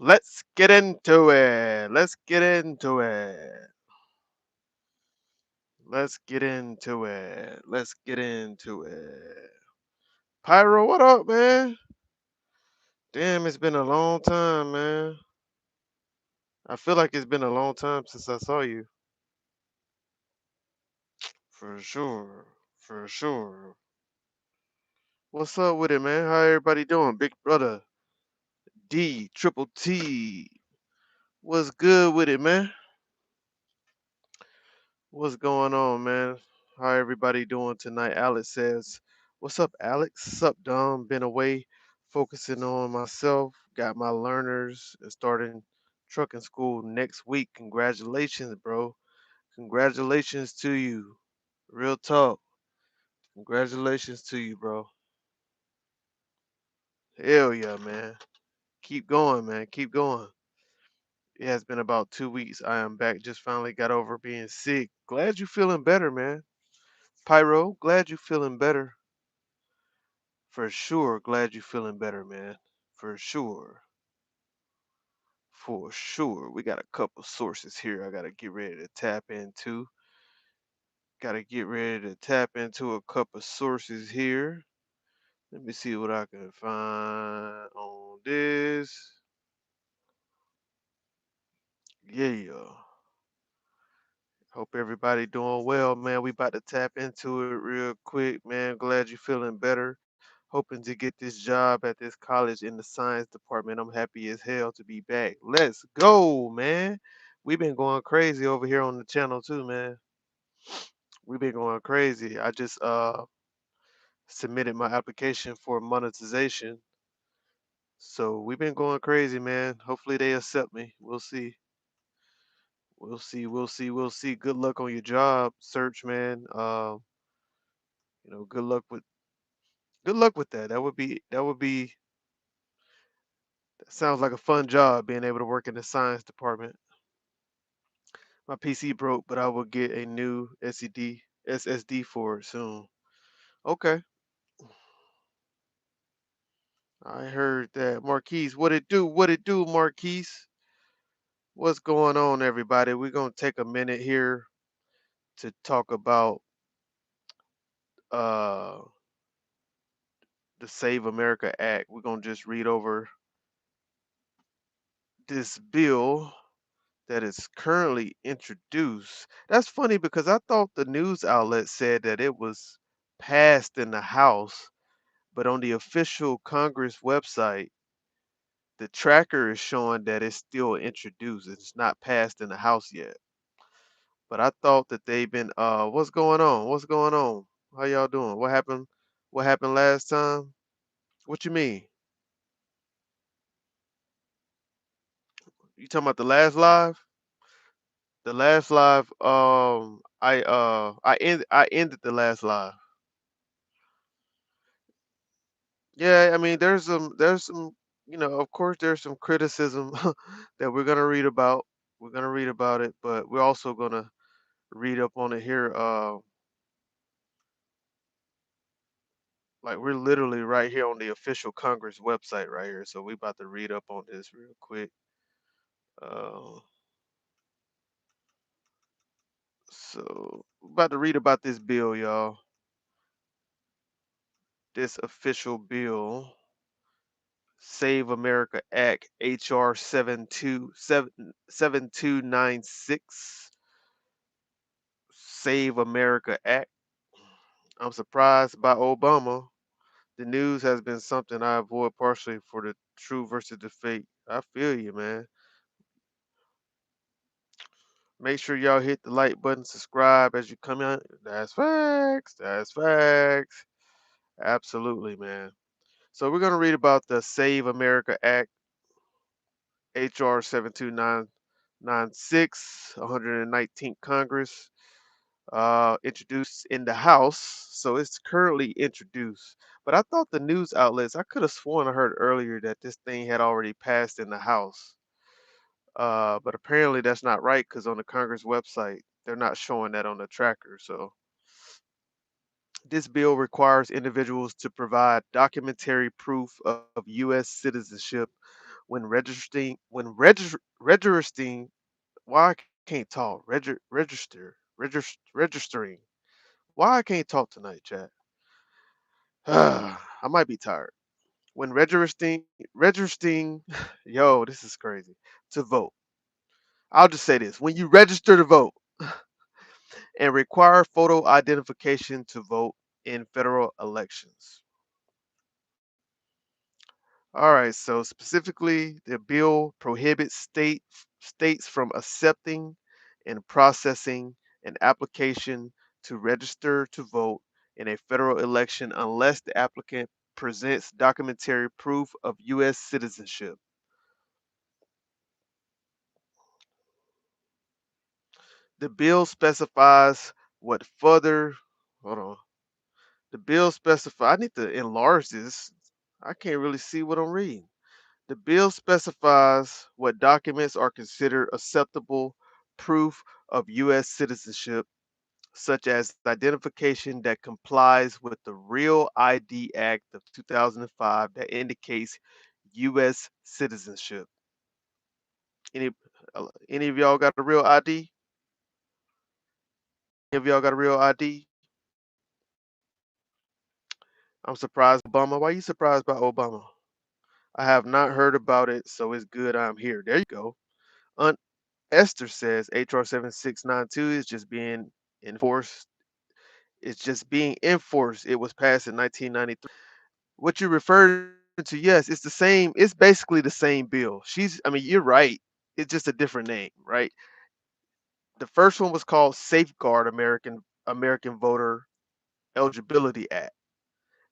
Let's get into it. Let's get into it. Let's get into it. Let's get into it. Pyro, what up, man? Damn, it's been a long time, man. I feel like it's been a long time since I saw you. For sure. For sure. What's up with it, man? How everybody doing? Big brother D, triple T. What's good with it, man? What's going on, man? How everybody doing tonight? Alex says, "What's up, Alex? Sup, Dom? Been away, focusing on myself. Got my learners and starting trucking school next week. Congratulations, bro. Congratulations to you. Real talk. Congratulations to you, bro. Hell yeah, man. Keep going, man. Keep going. It has been about 2 weeks. I am back. Just finally got over being sick. Glad you feeling better, man. Pyro, glad you feeling better. For sure. Glad you feeling better, man. For sure. For sure. We got a couple sources here I gotta get ready to tap into. Gotta get ready to tap into a couple sources here. Let me see what I can find on this. Yeah. Hope everybody doing well, man. We about to tap into it real quick, man. Glad you feeling better. Hoping to get this job at this college in the science department. I'm happy as hell to be back. Let's go, man. We've been going crazy over here on the channel too, man. We've been going crazy. I just submitted my application for monetization. So we've been going crazy, man. Hopefully they accept me. We'll see. We'll see. Good luck on your job search, man. Good luck with that. That sounds like a fun job being able to work in the science department. My PC broke, but I will get a new SSD for it soon. Okay, I heard that. Marquise, what it do? What it do, Marquise? What's going on, everybody? We're gonna take a minute here to talk about uh the Save America Act. We're gonna just read over this bill that is currently introduced. That's funny because I thought the news outlet said that it was passed in the House, but on the official Congress website, the tracker is showing that it's still introduced. It's not passed in the House yet. But I thought that they've been what's going on? What's going on? How y'all doing? What happened? What happened last time? What you mean? You talking about the last live? The last live, I ended the last live. Yeah, I mean, there's some, of course, there's some criticism that we're gonna read about. We're gonna read about it, but we're also gonna read up on it here. Like we're literally right here on the official Congress website right here. So we about to read up on this real quick. Uh, so about to read about this bill, y'all. This official bill, Save America Act HR 7296. Save America Act. I'm surprised by Obama. The news has been something I avoid partially for the true versus the fake. I feel you, man. Make sure y'all hit the like button, subscribe as you come in. That's facts. That's facts. Absolutely, man. So we're gonna read about the Save America Act, HR 72996, 119th Congress, introduced in the House. So it's currently introduced. But I thought the news outlets, I could have sworn I heard earlier that this thing had already passed in the House. But apparently that's not right because on the Congress website, they're not showing that on the tracker. So this bill requires individuals to provide documentary proof of U.S. citizenship when registering why I can't talk registering why I can't talk tonight, chat. I might be tired. When registering yo, this is crazy. To vote. I'll just say this. When you register to vote and require photo identification to vote in federal elections. All right, so specifically, the bill prohibits states from accepting and processing an application to register to vote in a federal election unless the applicant presents documentary proof of U.S. citizenship. The bill specifies what further. Hold on. The bill specifies. I need to enlarge this. I can't really see what I'm reading. The bill specifies what documents are considered acceptable proof of U.S. citizenship, such as identification that complies with the Real ID Act of 2005 that indicates U.S. citizenship. Any any of y'all got a real ID? Any of y'all got a real ID? I'm surprised, Obama. Why are you surprised by Obama? I have not heard about it, so it's good I'm here. There you go. Aunt Esther says HR 7692 is just being enforced. It's just being enforced. It was passed in 1993. What you referred to, yes, it's the same. It's basically the same bill. I mean, you're right. It's just a different name, right? The first one was called Safeguard American Voter Eligibility Act.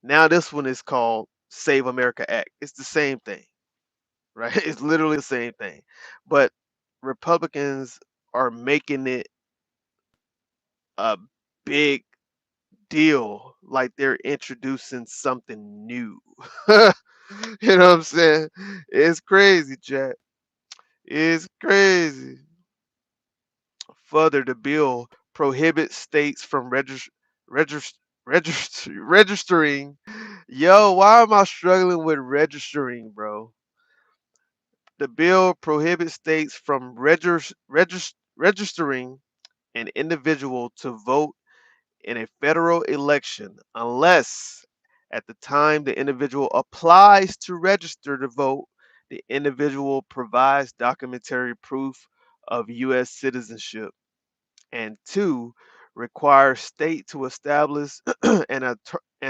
Now this one is called Save America Act. It's the same thing, right? It's literally the same thing. But Republicans are making it a big deal like they're introducing something new. You know what I'm saying? It's crazy, Jack. It's crazy. Further, the bill prohibits states from regis- registering. Yo, why am I struggling with registering, bro? The bill prohibits states from registering an individual to vote in a federal election unless at the time the individual applies to register to vote, the individual provides documentary proof of U.S. citizenship. And two, requires state to establish an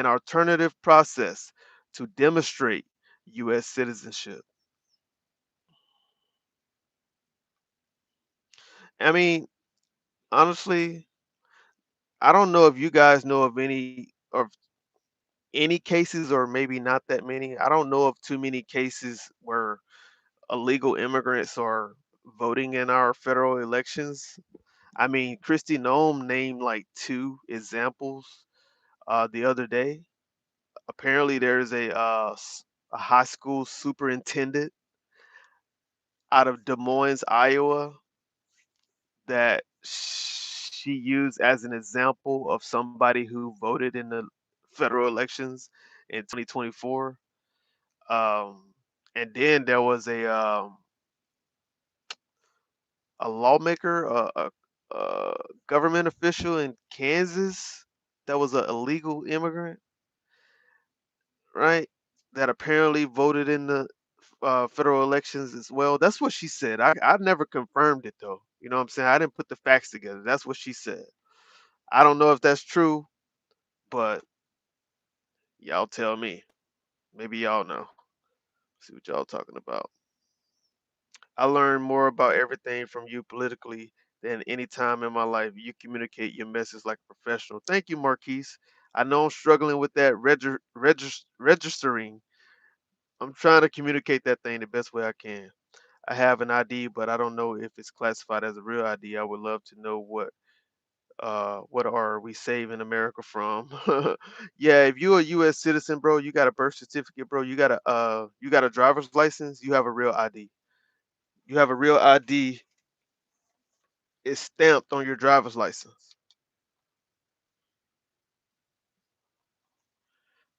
alternative process to demonstrate U.S. citizenship. I mean, honestly, I don't know if you guys know of any cases or maybe not that many. I don't know of too many cases where illegal immigrants are voting in our federal elections. I mean, Christy Nome named like two examples the other day. Apparently, there's a high school superintendent out of Des Moines, Iowa, that she used as an example of somebody who voted in the federal elections in 2024. And then there was a lawmaker, a government official in Kansas that was an illegal immigrant, right? That apparently voted in the federal elections as well. That's what she said. I never confirmed it though. You know what I'm saying? I didn't put the facts together. That's what she said. I don't know if that's true, but y'all tell me. Maybe y'all know. See what y'all talking about. I learned more about everything from you politically than any time in my life. You communicate your message like a professional. Thank you, Marquise. I know I'm struggling with that registering. I'm trying to communicate that thing the best way I can. I have an ID, but I don't know if it's classified as a real ID. I would love to know what are we saving America from? Yeah, if you're a US citizen, bro, you got a birth certificate, bro, you got a driver's license, you have a real ID. You have a real ID. It's stamped on your driver's license.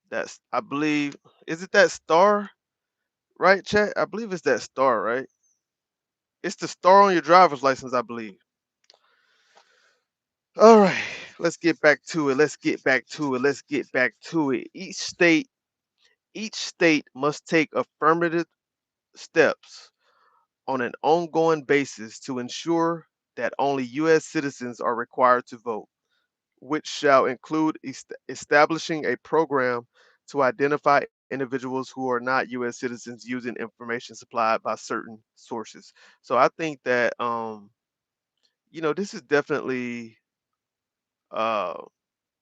That's I believe is it that star? right, chat? I believe it's that star, right? It's the star on your driver's license, I believe. All right, let's get back to it. Let's get back to it. Let's get back to it. Each state must take affirmative steps on an ongoing basis to ensure that only U.S. citizens are required to vote, which shall include establishing a program to identify individuals who are not U.S. citizens using information supplied by certain sources. So I think that this is definitely uh,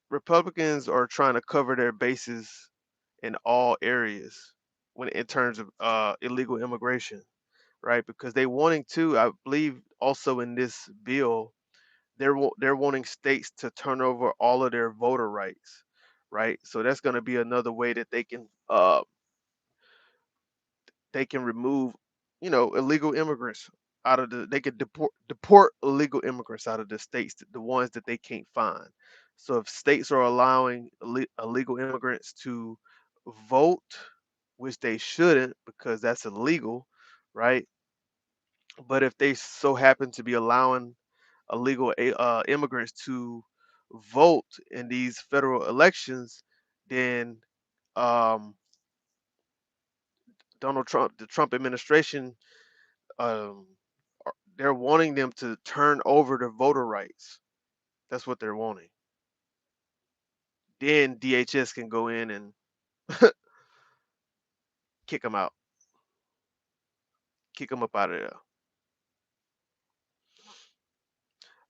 Republicans are trying to cover their bases in all areas when in terms of illegal immigration, right? Because they wanting to, I believe, also in this bill, they're wanting states to turn over all of their voter rights, right? So that's going to be another way that they can remove, illegal immigrants out of the. They could deport illegal immigrants out of the states, the ones that they can't find. So if states are allowing illegal immigrants to vote, which they shouldn't because that's illegal, right? But if they so happen to be allowing illegal immigrants to vote in these federal elections, then um, Donald Trump, the Trump administration, um, they're wanting them to turn over their voter rights. That's what they're wanting. Then DHS can go in and kick them out, kick them up out of there.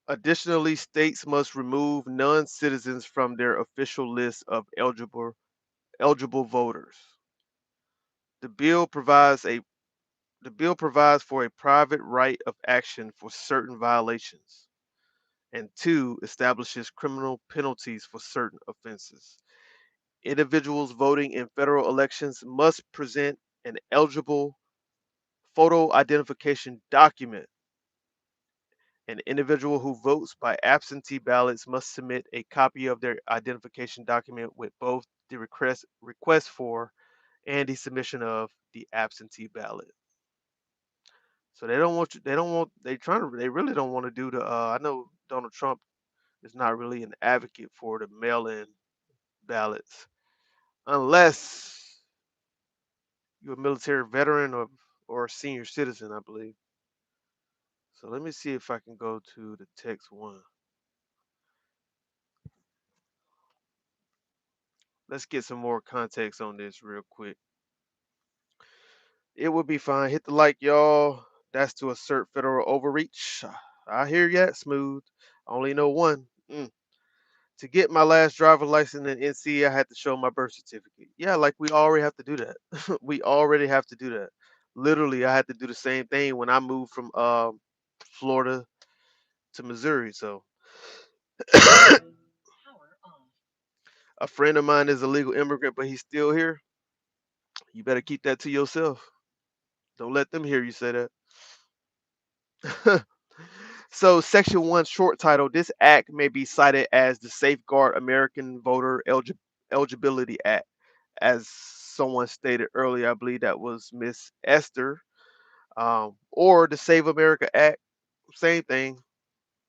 Additionally, states must remove non-citizens from their official list of eligible voters. The bill provides a The bill provides for a private right of action for certain violations, and two, establishes criminal penalties for certain offenses. Individuals voting in federal elections must present an eligible photo identification document. An individual who votes by absentee ballots must submit a copy of their identification document with both the request for and the submission of the absentee ballot. So they don't want you. They don't want. They trying to. They really don't want to do the. I know Donald Trump is not really an advocate for the mail-in ballots, unless you're a military veteran or a senior citizen, I believe. So let me see if I can go to the text one. Let's get some more context on this real quick. It would be fine. Hit the like, y'all. That's to assert federal overreach. I hear ya, smooth. I only know one. To get my last driver license in NC, I had to show my birth certificate. Yeah, like we already have to do that. We already have to do that. Literally, I had to do the same thing when I moved from Florida to Missouri. So a friend of mine is a legal immigrant, but he's still here. You better keep that to yourself. Don't let them hear you say that. So, Section 1 short title, this act may be cited as the Safeguard American Voter Eligibility Act. As someone stated earlier, I believe that was Miss Esther, or the Save America Act, same thing,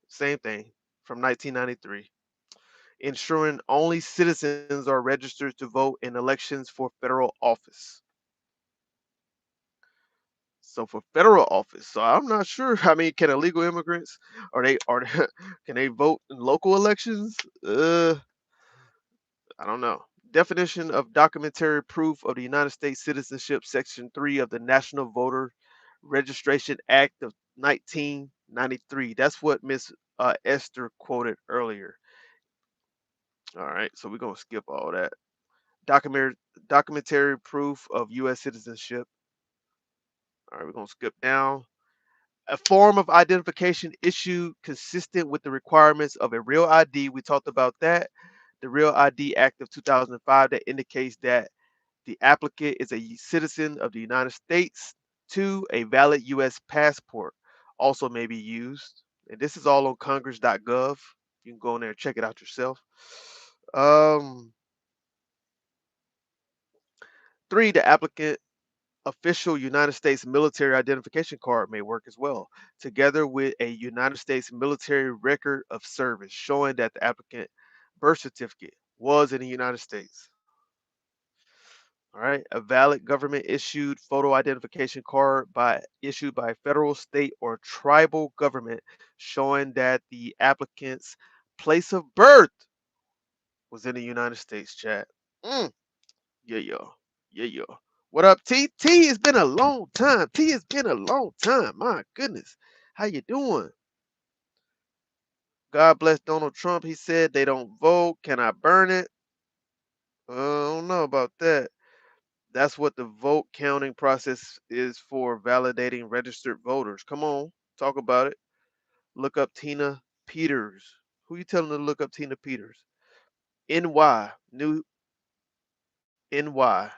same thing, from 1993, ensuring only citizens are registered to vote in elections for federal office. So for federal office, so I'm not sure. I mean, can illegal immigrants are they can they vote in local elections? I don't know. Definition of documentary proof of the United States citizenship, Section 3 of the National Voter Registration Act of 1993. That's what Miss Esther quoted earlier. All right, so we're going to skip all that. Documentary, documentary proof of U.S. citizenship. All right, we're going to skip down. A form of identification issued consistent with the requirements of a real ID. We talked about that. The Real ID Act of 2005 that indicates that the applicant is a citizen of the United States. Two, a valid U.S. passport also may be used. And this is all on congress.gov. You can go in there and check it out yourself. Um, Three, the applicant official United States military identification card may work as well, together with a United States military record of service showing that the applicant birth certificate was in the United States. All right, a valid government issued photo identification card issued by a federal, state, or tribal government showing that the applicant's place of birth was in the United States, chat. Mm, yeah, yeah. Yeah, yeah. What up, T? T, it's been a long time. T, it's been a long time. My goodness. How you doing? God bless Donald Trump. He said they don't vote. Can I burn it? I don't know about that. That's what the vote counting process is for, validating registered voters. Come on, talk about it. Look up Tina Peters. Who you telling to look up Tina Peters? NY. NY.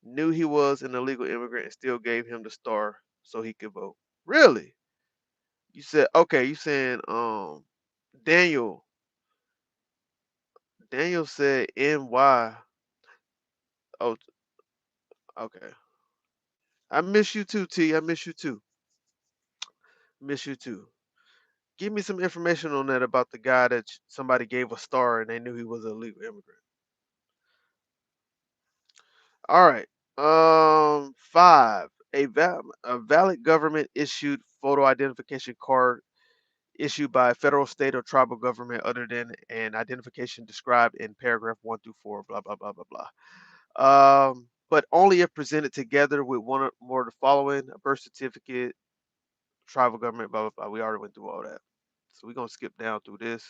Knew he was an illegal immigrant and still gave him the star so he could vote. Really? You said okay, you saying Daniel. Daniel said NY. Oh, okay. I miss you too, T. I miss you too. Miss you too. Give me some information on that about the guy that somebody gave a star and they knew he was a legal immigrant. All right. Five. A valid government issued photo identification card issued by a federal, state, or tribal government other than an identification described in paragraph 1 through 4. Blah blah blah blah blah. But only if presented together with one or more of the following: a birth certificate, tribal government, blah blah blah. We already went through all that, so we're gonna skip down through this.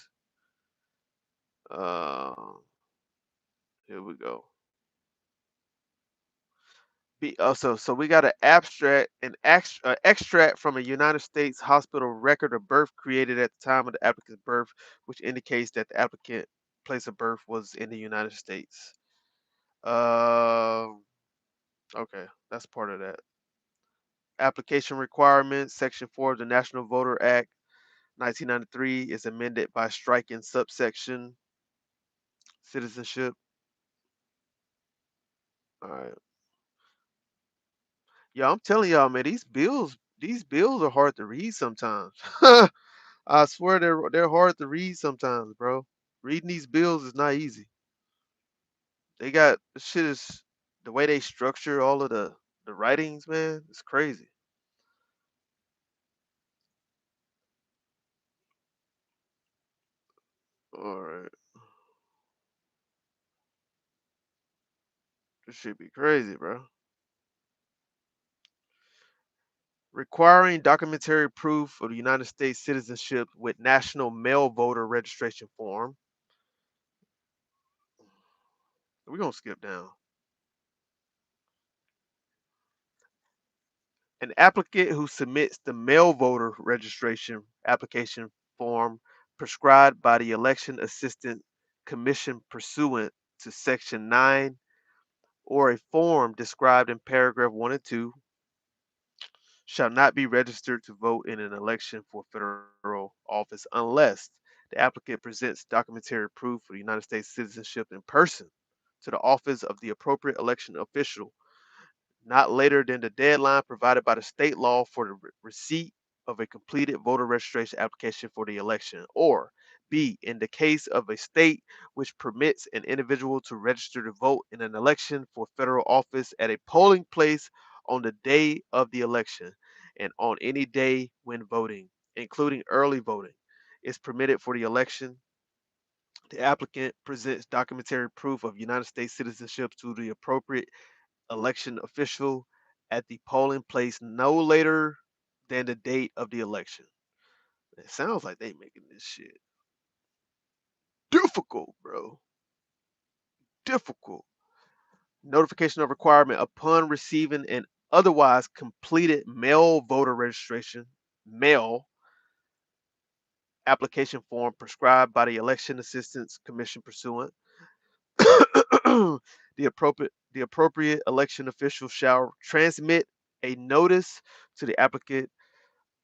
Um, Here we go. So we got extract from a United States hospital record of birth created at the time of the applicant's birth, which indicates that the applicant place of birth was in the United States. Um, okay, that's part of that. Application requirements, Section 4 of the National Voter Act 1993 is amended by striking subsection citizenship. All right. Yeah, I'm telling y'all, man, these bills are hard to read sometimes. I swear they're hard to read sometimes, bro. Reading these bills is not easy. They got shit is the way they structure all of the writings, man. It's crazy. All right, this should be crazy, bro. Requiring documentary proof of the United States citizenship with national mail voter registration form. We're gonna skip down. An applicant who submits the mail voter registration application form prescribed by the Election Assistance Commission pursuant to Section 9 or a form described in paragraph 1 and 2 shall not be registered to vote in an election for federal office unless the applicant presents documentary proof of the United States citizenship in person to the office of the appropriate election official not later than the deadline provided by the state law for the receipt of a completed voter registration application for the election, or B, in the case of a state which permits an individual to register to vote in an election for federal office at a polling place on the day of the election and on any day when voting, including early voting, is permitted for the election. The applicant presents documentary proof of United States citizenship to the appropriate election official at the polling place no later than the date of the election. It sounds like they making this shit difficult, bro. Difficult. Notification of requirement upon receiving an otherwise completed mail voter registration, mail application form prescribed by the Election Assistance Commission pursuant. The appropriate election official shall transmit a notice to the applicant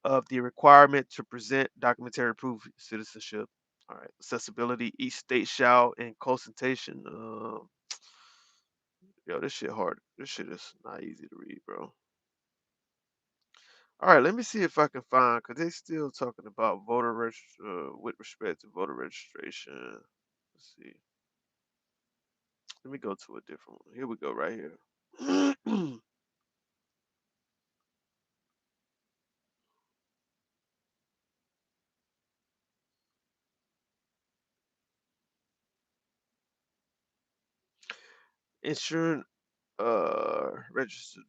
of the requirement to present documentary proof of citizenship. All right, accessibility. Each state shall, in consultation, Yo, this shit hard. This shit is not easy to read, bro. All right, let me see if I can find because they still talking about with respect to voter registration. Let's see. Let me go to a different one. Here we go, right here. Ensuring register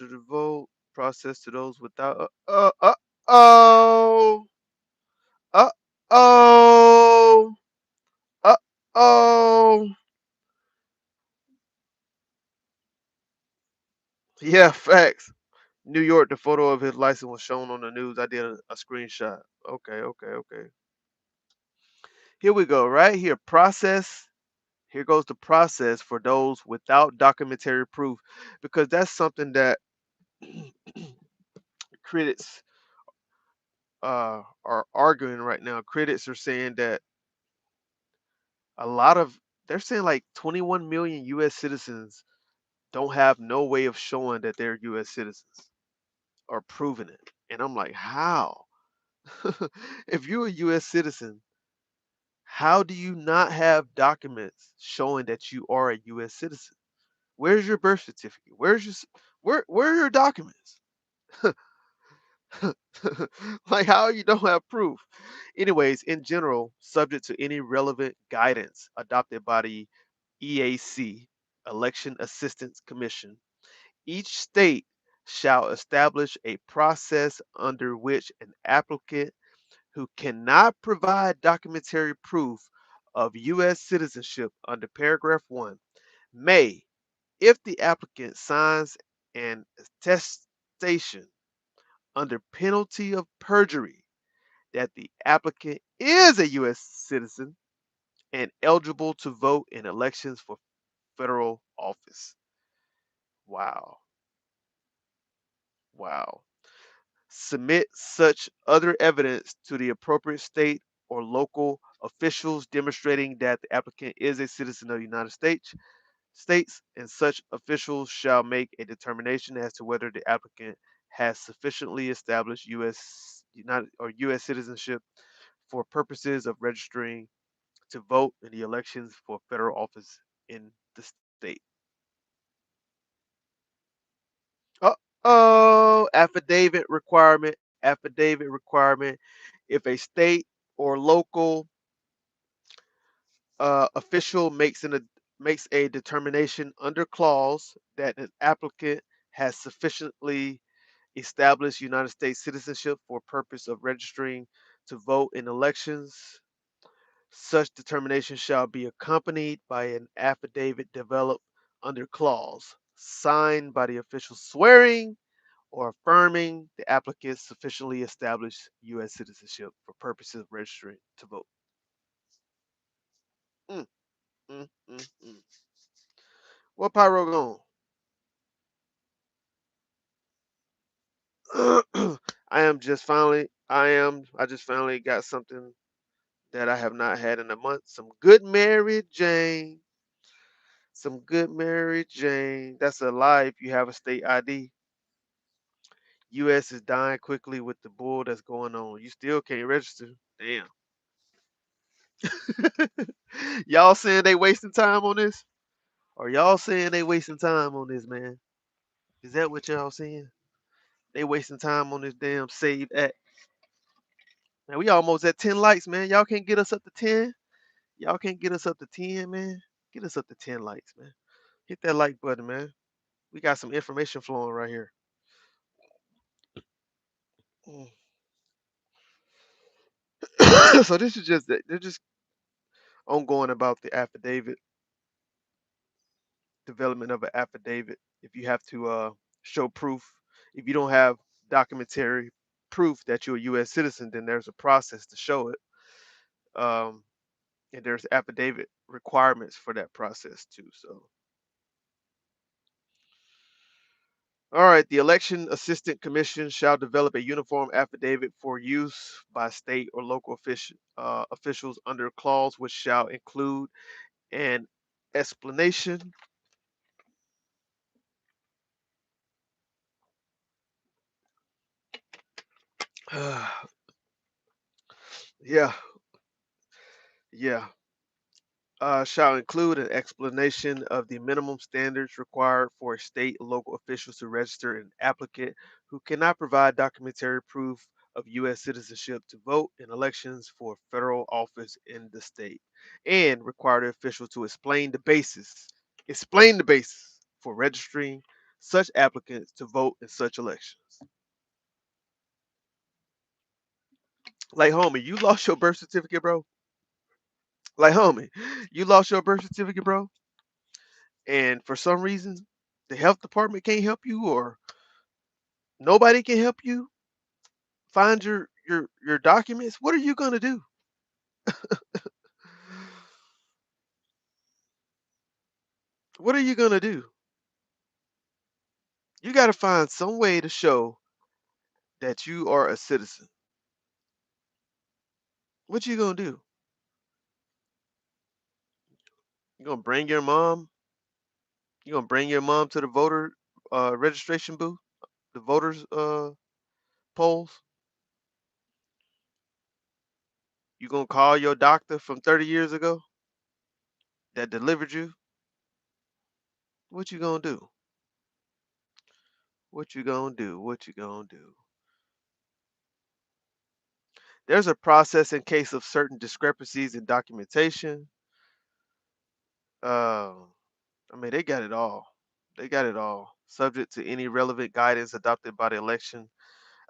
to vote, process to those without oh uh oh uh oh yeah, facts. New York, the photo of his license was shown on the news. I did a screenshot. Okay, okay, okay. Here we go, right here. Process. Here goes the process for those without documentary proof, because that's something that critics are arguing right now. Critics are saying that a lot of they're saying like 21 million U.S. citizens don't have no way of showing that they're U.S. citizens or proving it. And I'm like, how? If you're a U.S. citizen, how do you not have documents showing that you are a U.S. citizen? Where's your birth certificate? Where are your documents? Like how you don't have proof. Anyways, in general, subject to any relevant guidance adopted by the EAC, Election Assistance Commission, each state shall establish a process under which an applicant who cannot provide documentary proof of U.S. citizenship under paragraph 1 may, if the applicant signs an attestation under penalty of perjury that the applicant is a U.S. citizen and eligible to vote in elections for federal office. Wow. Wow. Submit such other evidence to the appropriate state or local officials demonstrating that the applicant is a citizen of the United States, and such officials shall make a determination as to whether the applicant has sufficiently established U.S. citizenship for purposes of registering to vote in the elections for federal office in the state. Oh, affidavit requirement. If a state or local official makes a determination under clause that an applicant has sufficiently established United States citizenship for purpose of registering to vote in elections, such determination shall be accompanied by an affidavit developed under clause, signed by the official swearing or affirming the applicant sufficiently established U.S. citizenship for purposes of registering to vote. Mm, mm. What pyro going? I just finally got something that I have not had in a month. Some good Mary Jane. Some good Mary Jane. That's a lie if you have a state ID. US is dying quickly with the bull that's going on. You still can't register. Damn. Y'all saying they wasting time on this? Or y'all saying they wasting time on this, man? Is that what y'all saying? They wasting time on this damn save act. Man, we almost at 10 likes, man. Y'all can't get us up to 10. Y'all can't get us up to 10, man. Get us up to 10 likes, man. Hit that like button, man. We got some information flowing right here. Mm. So this is just they're just ongoing about the affidavit, development of an affidavit. If you have to show proof, if you don't have documentary proof that you're a U.S. citizen, then there's a process to show it. Um, and there's affidavit requirements for that process too. So, all right, the Election Assistant Commission shall develop a uniform affidavit for use by state or local officials under a clause which shall include an explanation Yeah, yeah. Shall include an explanation of the minimum standards required for state and local officials to register an applicant who cannot provide documentary proof of U.S. citizenship to vote in elections for federal office in the state, and require the official to explain the basis for registering such applicants to vote in such elections. Like, homie, you lost your birth certificate, bro. Like, homie, you lost your birth certificate, bro, and for some reason the health department can't help you, or nobody can help you find your documents. What are you gonna do? What are you gonna do? You got to find some way to show that you are a citizen. What you gonna do? You gonna bring your mom? You gonna bring your mom to the voter registration booth, the voters polls? You gonna call your doctor from 30 years ago that delivered you? What you gonna do? What you gonna do? What you gonna do? There's a process in case of certain discrepancies in documentation. Uh, I mean, they got it all. They got it all. Subject to any relevant guidance adopted by the Election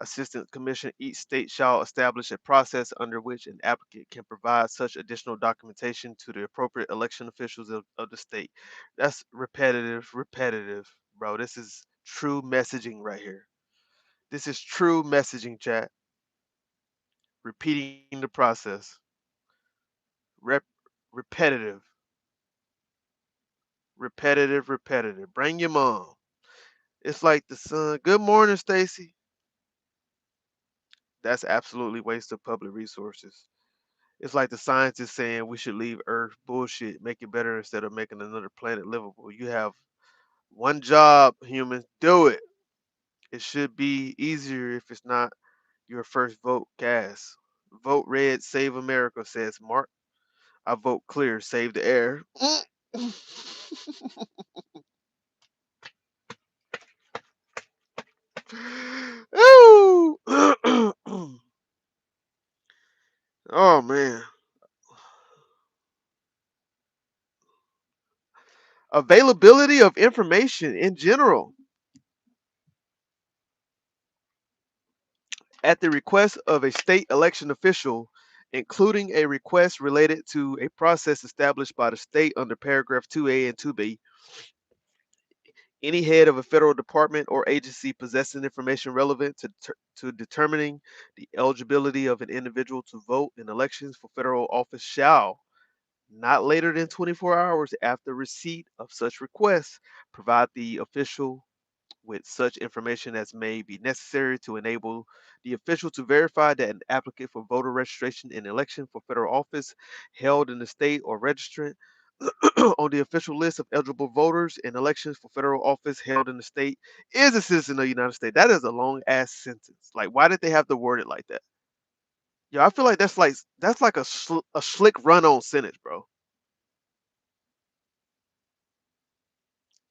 Assistance Commission, each state shall establish a process under which an applicant can provide such additional documentation to the appropriate election officials of the state. That's repetitive, repetitive, bro. This is true messaging right here. This is true messaging, chat. Repeating the process. Rep- repetitive, repetitive, repetitive. Bring your mom. It's like the sun. Good morning, Stacy. That's absolutely waste of public resources. It's like the scientists saying we should leave Earth. Bullshit. Make it better instead of making another planet livable. You have one job, humans. Do it. It should be easier if it's not your first vote cast. Vote red, save America, says Mark. I vote clear, save the air. Ooh. Oh man. Availability of information in general. At the request of a state election official, including a request related to a process established by the state under paragraph 2A and 2B, any head of a federal department or agency possessing information relevant to determining the eligibility of an individual to vote in elections for federal office shall, not later than 24 hours after receipt of such request, provide the official with such information as may be necessary to enable the official to verify that an applicant for voter registration in election for federal office held in the state or registrant on the official list of eligible voters in elections for federal office held in the state is a citizen of the United States. That is a long ass sentence. Like, why did they have to word it like that? Yeah, I feel like that's like a slick run on sentence, bro.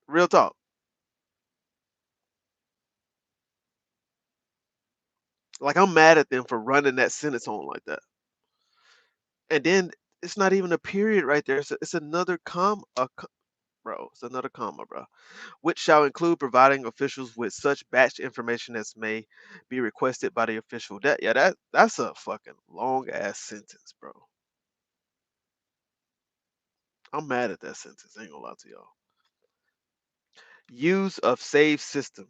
Real talk. Like, I'm mad at them for running that sentence on like that. And then it's not even a period right there. It's another bro. It's another comma, bro. Which shall include providing officials with such batch information as may be requested by the official. That's a fucking long ass sentence, bro. I'm mad at that sentence. I ain't gonna lie to y'all. Use of save system,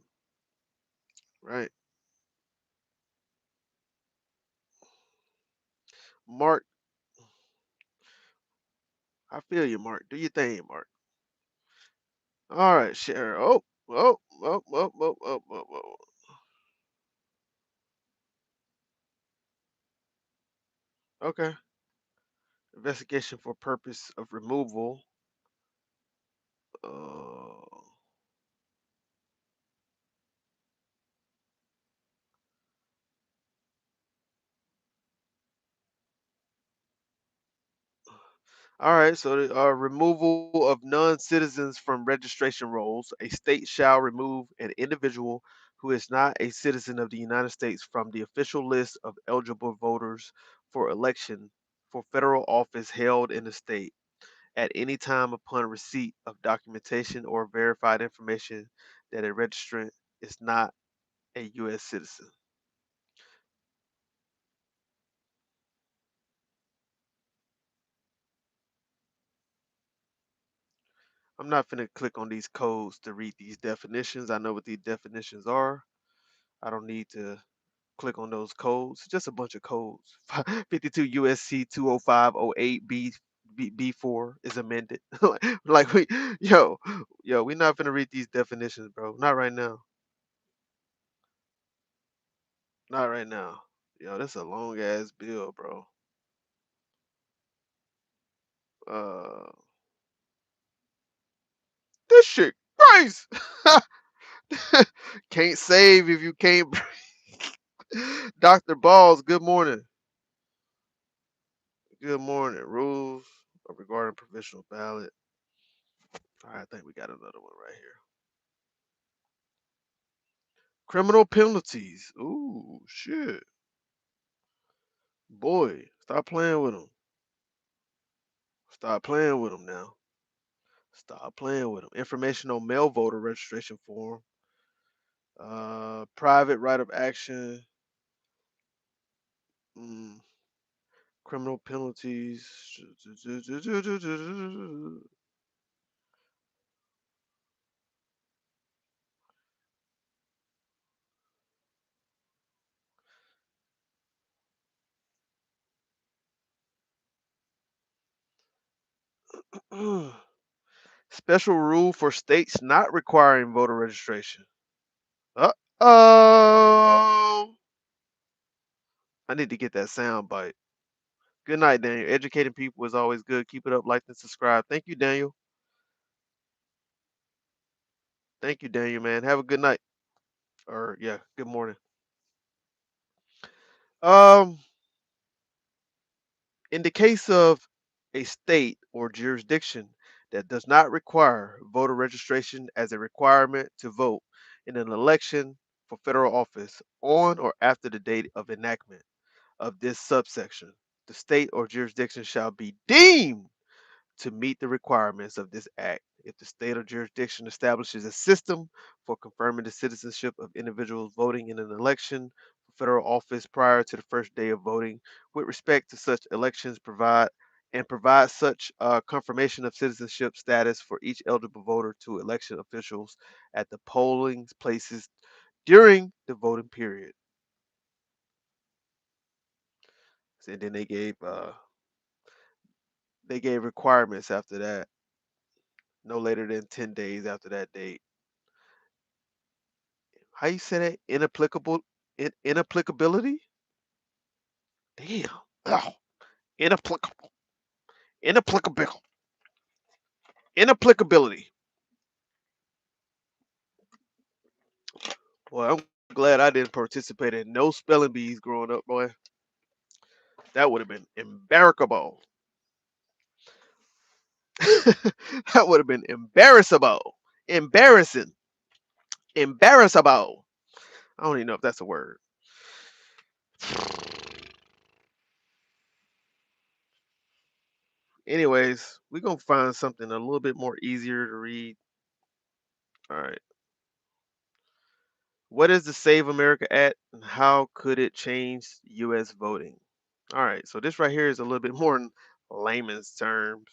right? Mark, I feel you, Mark. Do your thing, Mark. All right, share. Oh. Okay. Investigation for purpose of removal. Uh, All right, so the removal of non-citizens from registration rolls. A state shall remove an individual who is not a citizen of the United States from the official list of eligible voters for election for federal office held in the state at any time upon receipt of documentation or verified information that a registrant is not a U.S. citizen. I'm not finna click on these codes to read these definitions. I know what these definitions are. I don't need to click on those codes. Just a bunch of codes. 52 USC 20508 B4 is amended. Like yo, we're not gonna read these definitions, bro. Not right now. Not right now. Yo, that's a long ass bill, bro. Uh, this shit crazy. Can't save if you can't. Dr. Balls, good morning. Good morning. Rules regarding provisional ballot. All right, I think we got another one right here. Criminal penalties. Ooh, shit. Boy, stop playing with them. Stop playing with them now. Stop playing with them. Information on mail voter registration form. Private right of action. Mm, criminal penalties. Special rule for states not requiring voter registration. Uh oh. I need to get that sound bite. Good night, Daniel. Educating people is always good. Keep it up, like and subscribe. Thank you, Daniel. Thank you, Daniel, man. Have a good night. Or yeah, good morning. Um, in the case of a state or jurisdiction that does not require voter registration as a requirement to vote in an election for federal office on or after the date of enactment of this subsection, the state or jurisdiction shall be deemed to meet the requirements of this act if the state or jurisdiction establishes a system for confirming the citizenship of individuals voting in an election for federal office prior to the first day of voting with respect to such elections provide such confirmation of citizenship status for each eligible voter to election officials at the polling places during the voting period. And then they gave requirements after that, no later than 10 days after that date. How you say that? Inapplicability? Damn. Oh, inapplicable. Inapplicable. Inapplicability. Well, I'm glad I didn't participate in no spelling bees growing up, boy. That would have been embarrassable. That would have been embarrassable. Embarrassing. Embarrassable. I don't even know if that's a word. Anyways, we're going to find something a little bit more easier to read. All right. What is the Save America Act and how could it change US voting? All right, so this right here is a little bit more in layman's terms.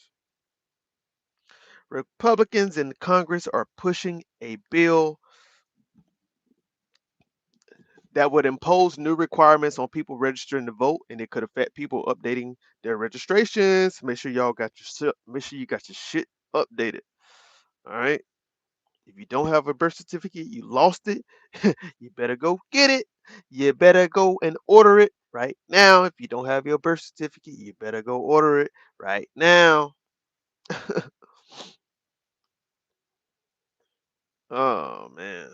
Republicans in Congress are pushing a bill that would impose new requirements on people registering to vote, and it could affect people updating their registrations. Make sure you got your shit updated. All right. If you don't have a birth certificate, you lost it. You better go get it. You better go and order it right now. If you don't have your birth certificate, you better go order it right now. Oh man.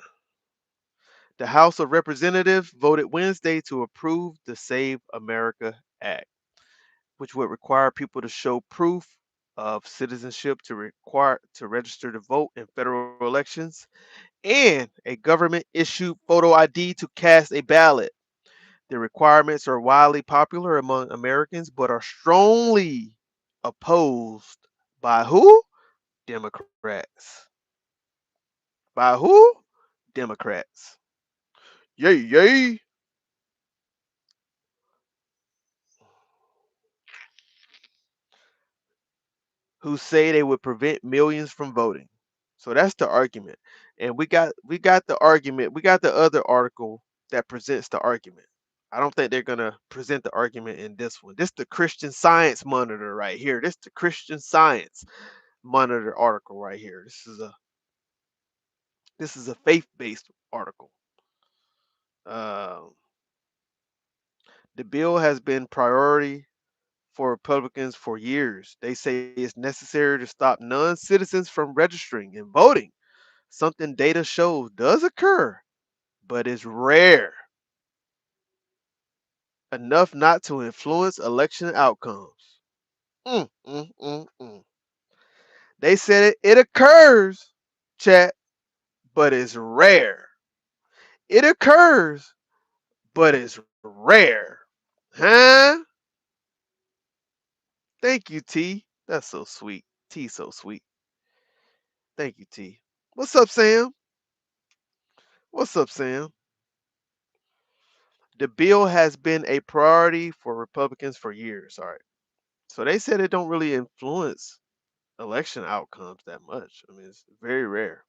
The House of Representatives voted Wednesday to approve the Save America Act, which would require people to show proof. of citizenship to require to register to vote in federal elections, and a government issued photo ID to cast a ballot. The requirements are widely popular among Americans, but are strongly opposed by who? Democrats. By who? Democrats. Yay, yay. Who say they would prevent millions from voting. So that's the argument. And we got the argument. We got the other article that presents the argument. I don't think they're gonna present the argument in this one. This the Christian Science Monitor right here. This the Christian Science Monitor article right here. This is a faith-based article. Um, the bill has been priority for Republicans for years. They say it's necessary to stop non-citizens from registering and voting, something data shows does occur, but is rare enough not to influence election outcomes. Mm, mm, mm, mm. They said it occurs, chat, but it's rare. It occurs, but it's rare. Huh? Thank you, T. That's so sweet. T so sweet. Thank you, T. What's up, Sam? What's up, Sam? The bill has been a priority for Republicans for years. All right. So they said it don't really influence election outcomes that much. I mean, it's very rare.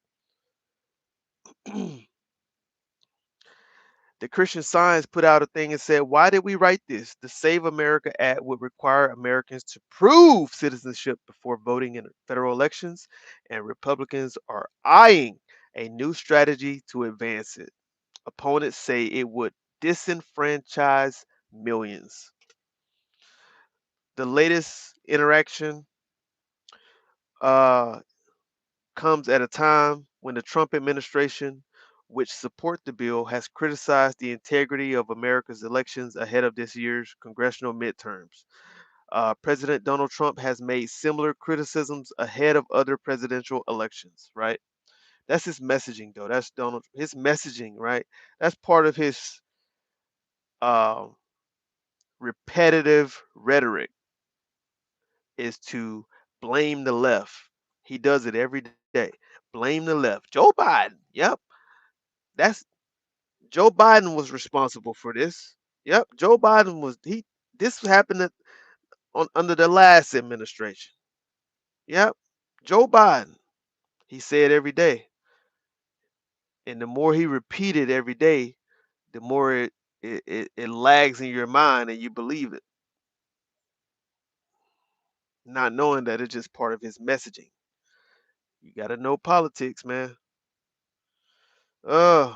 The Christian Science put out a thing and said, "Why did we write this? The Save America Act would require Americans to prove citizenship before voting in federal elections, and Republicans are eyeing a new strategy to advance it. Opponents say it would disenfranchise millions." The latest interaction uh, comes at a time when the Trump administration, which support the bill, has criticized the integrity of America's elections ahead of this year's congressional midterms. President Donald Trump has made similar criticisms ahead of other presidential elections, right? That's his messaging, though. That's Donald, his messaging, right? That's part of his uh, repetitive rhetoric is to blame the left. He does it every day. Blame the left. Joe Biden. Yep. That's Joe Biden was responsible for this. Yep, Joe Biden was he. This happened under the last administration. Yep, Joe Biden. He said every day, and the more he repeated every day, the more it lags in your mind and you believe it, not knowing that it's just part of his messaging. You got to know politics, man. Uh,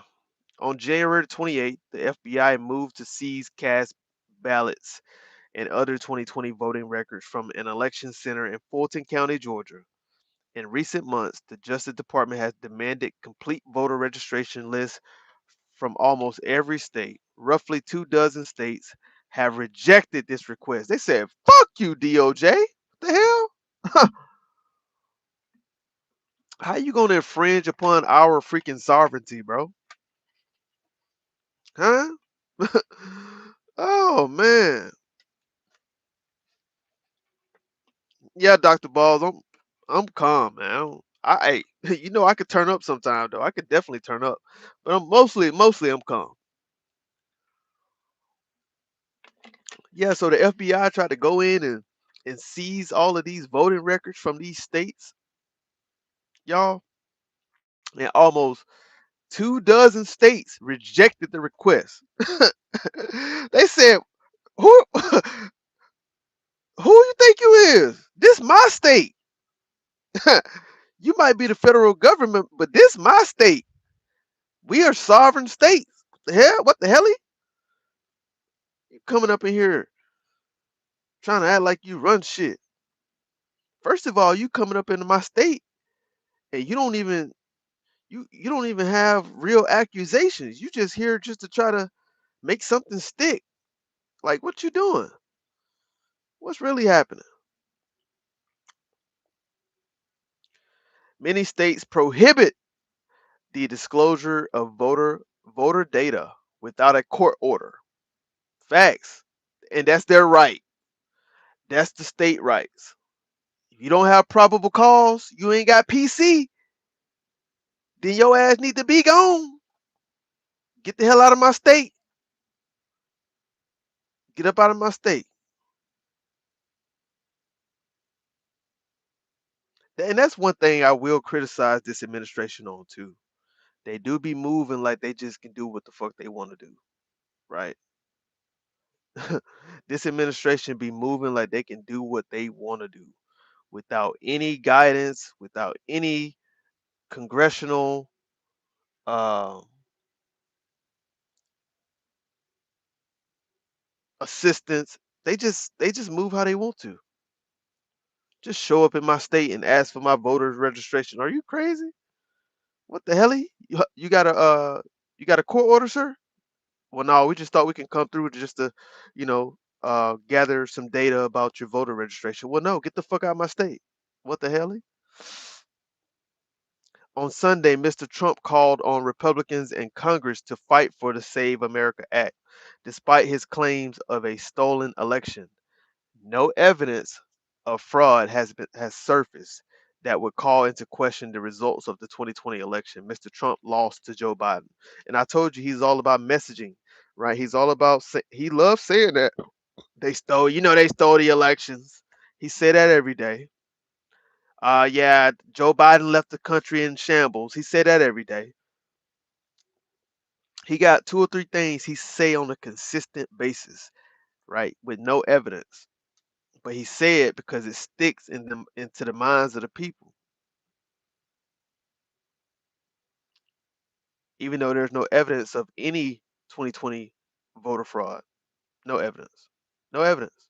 on January 28th, the FBI moved to seize cast ballots and other 2020 voting records from an election center in Fulton County, Georgia. In recent months, the Justice Department has demanded complete voter registration lists from almost every state. Roughly 2 dozen states have rejected this request. They said, "Fuck you, DOJ. What the hell? How you gonna infringe upon our freaking sovereignty, bro? Huh?" Oh man. Yeah, Dr. Balls, I'm calm, man. You know I could turn up sometime though. I could definitely turn up, but I'm mostly I'm calm. Yeah, so the FBI tried to go in and seize all of these voting records from these states, y'all, and almost 2 dozen states rejected the request. They said, "Who who you think you is? This my state. You might be the federal government, but this my state. We are sovereign states. The hell? What the hell? You coming up in here trying to act like you run shit. First of all, you coming up into my state and you don't even have real accusations. You just here just to try to make something stick. Like what you doing? What's really happening?" Many states prohibit the disclosure of voter data without a court order. Facts. And that's their right. That's the state rights. If you don't have probable cause, you ain't got PC, then your ass need to be gone. Get the hell out of my state. Get up out of my state. And that's one thing I will criticize this administration on too. They do be moving like they just can do what the fuck they want to do, right? This administration be moving like they can do what they want to do without any guidance, without any congressional um assistance. They just move how they want to. Just show up in my state and ask for my voter's registration. Are you crazy? What the hell? You got a court order, sir? Well, no, we just thought we can come through just to, you know, gather some data about your voter registration. Well, no, get the fuck out of my state. What the hell? On Sunday, Mr. Trump called on Republicans in Congress to fight for the Save America Act, despite his claims of a stolen election. No evidence of fraud has surfaced that would call into question the results of the 2020 election. Mr. Trump lost to Joe Biden, and I told you he's all about messaging, right? He's all about he loves saying that they stole the elections. He said that every day. Yeah, Joe Biden left the country in shambles. He said that every day. He got two or three things he say on a consistent basis, right, with no evidence. But he said because it sticks into the minds of the people, even though there's no evidence of any 2020 voter fraud. No evidence. No evidence.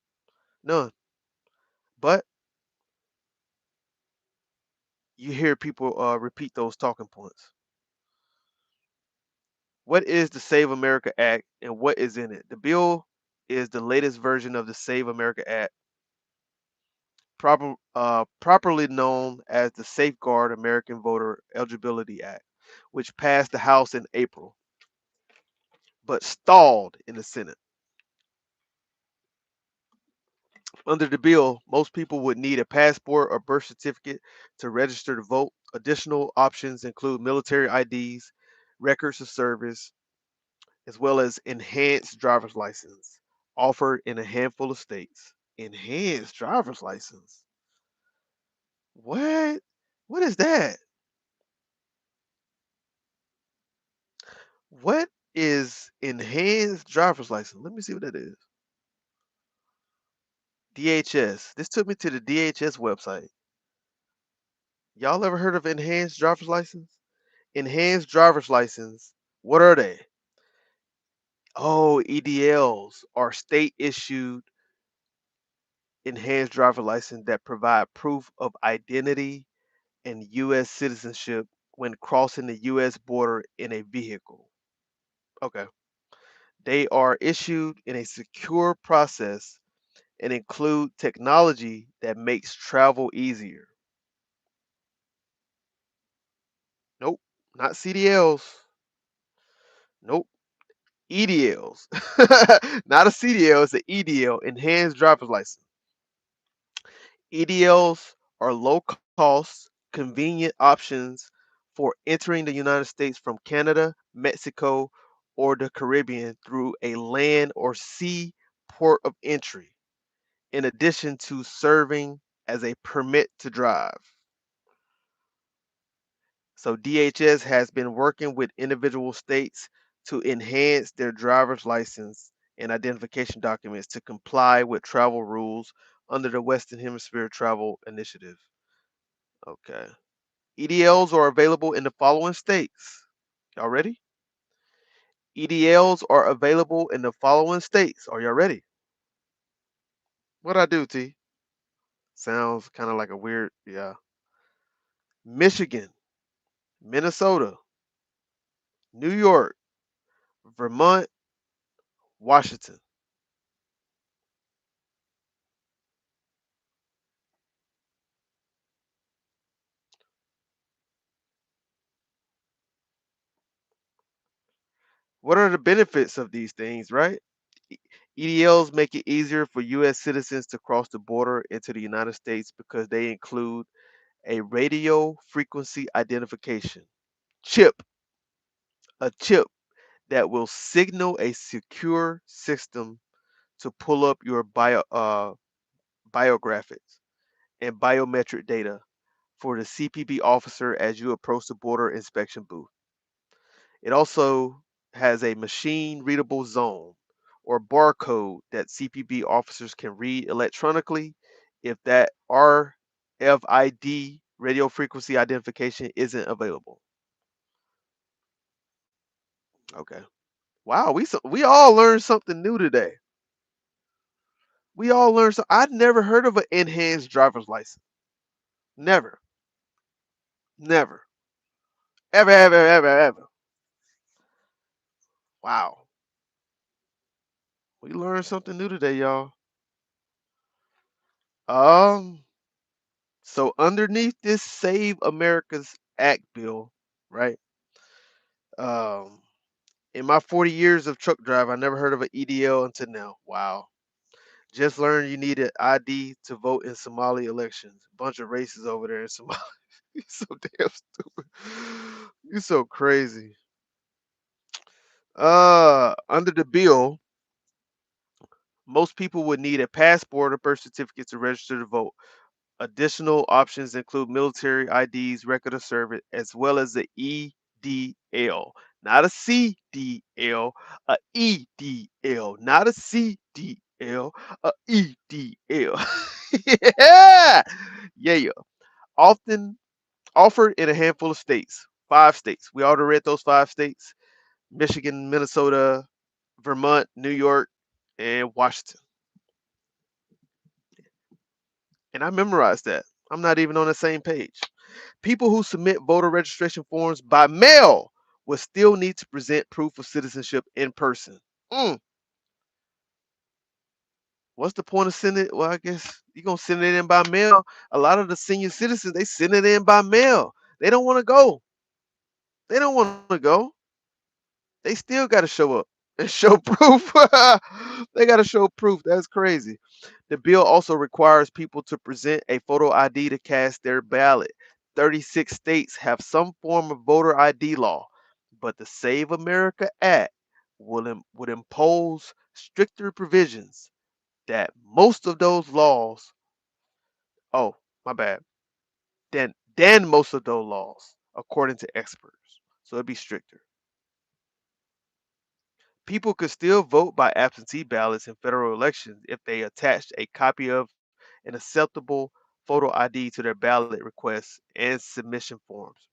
None. But you hear people repeat those talking points. What is the Save America Act and what is in it? The bill is the latest version of the Save America Act, properly known as the Safeguard American Voter Eligibility Act, which passed the House in April but stalled in the Senate. Under the bill, most people would need a passport or birth certificate to register to vote. Additional options include military IDs, records of service, as well as enhanced driver's license, offered in a handful of states. Enhanced driver's license? What? What is that? What is enhanced driver's license? Let me see what that is. DHS. This took me to the DHS website. Y'all ever heard of enhanced driver's license? Enhanced driver's license. What are they? Oh, EDLs are state issued enhanced driver license that provide proof of identity and U.S. citizenship when crossing the U.S. border in a vehicle. Okay. They are issued in a secure process and include technology that makes travel easier. Nope, not CDLs. Nope, EDLs. Not a CDL, it's an EDL, enhanced driver's license. EDLs are low cost, convenient options for entering the United States from Canada, Mexico, or the Caribbean through a land or sea port of entry, in addition to serving as a permit to drive. So DHS has been working with individual states to enhance their driver's license and identification documents to comply with travel rules under the Western Hemisphere Travel Initiative. Okay. EDLs are available in the following states. Y'all ready? EDLs are available in the following states. Are y'all ready? What I do, T? Sounds kind of like a weird, yeah. Michigan, Minnesota, New York, Vermont, Washington. What are the benefits of these things, right? E- EDLs make it easier for US citizens to cross the border into the United States because they include a radio frequency identification chip, a chip that will signal a secure system to pull up your biographics and biometric data for the CPB officer as you approach the border inspection booth. It also has a machine readable zone or barcode that CPB officers can read electronically if that RFID radio frequency identification isn't available. Okay. Wow, we all learned something new today. We all learned so I'd never heard of an enhanced driver's license. Never. Never. Ever, ever, ever, ever. Wow. We learned something new today, y'all. Um, so underneath this Save America's Act bill, right? Um, in my 40 years of truck drive, I never heard of an EDL until now. Wow. Just learned you need an ID to vote in Somali elections. Bunch of races over there in Somalia. You're so damn stupid. You're so crazy. Under the bill, most people would need a passport or birth certificate to register to vote. Additional options include military IDs, record of service, as well as the EDL, not a CDL, a EDL, not a CDL, a EDL. Yeah, yeah. Often offered in a handful of states, 5 states. We already read those 5 states: Michigan, Minnesota, Vermont, New York, and Washington. And I memorized that. I'm not even on the same page. People who submit voter registration forms by mail will still need to present proof of citizenship in person. Mm, what's the point of sending it? Well, I guess you're going to send it in by mail. A lot of the senior citizens, they send it in by mail. They don't want to go. They don't want to go. They still got to show up and show proof. They got to show proof. That's crazy. The bill also requires people to present a photo ID to cast their ballot. 36 states have some form of voter ID law, but the Save America Act would impose stricter provisions that most of those laws, oh, my bad, than most of those laws, according to experts. So it'd be stricter. People could still vote by absentee ballots in federal elections if they attached a copy of an acceptable photo ID to their ballot requests and submission forms.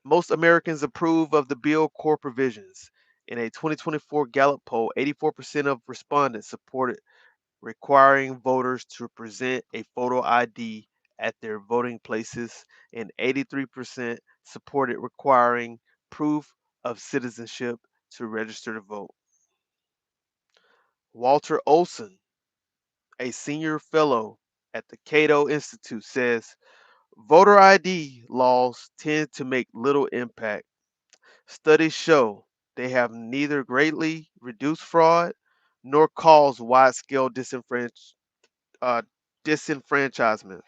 Most Americans approve of the bill core provisions. In a 2024 Gallup poll, 84% of respondents supported requiring voters to present a photo ID at their voting places, and 83% supported requiring proof of citizenship to register to vote. Walter Olson, a senior fellow at the Cato Institute, says voter ID laws tend to make little impact. Studies show they have neither greatly reduced fraud nor caused wide scale uh, disenfranchisement.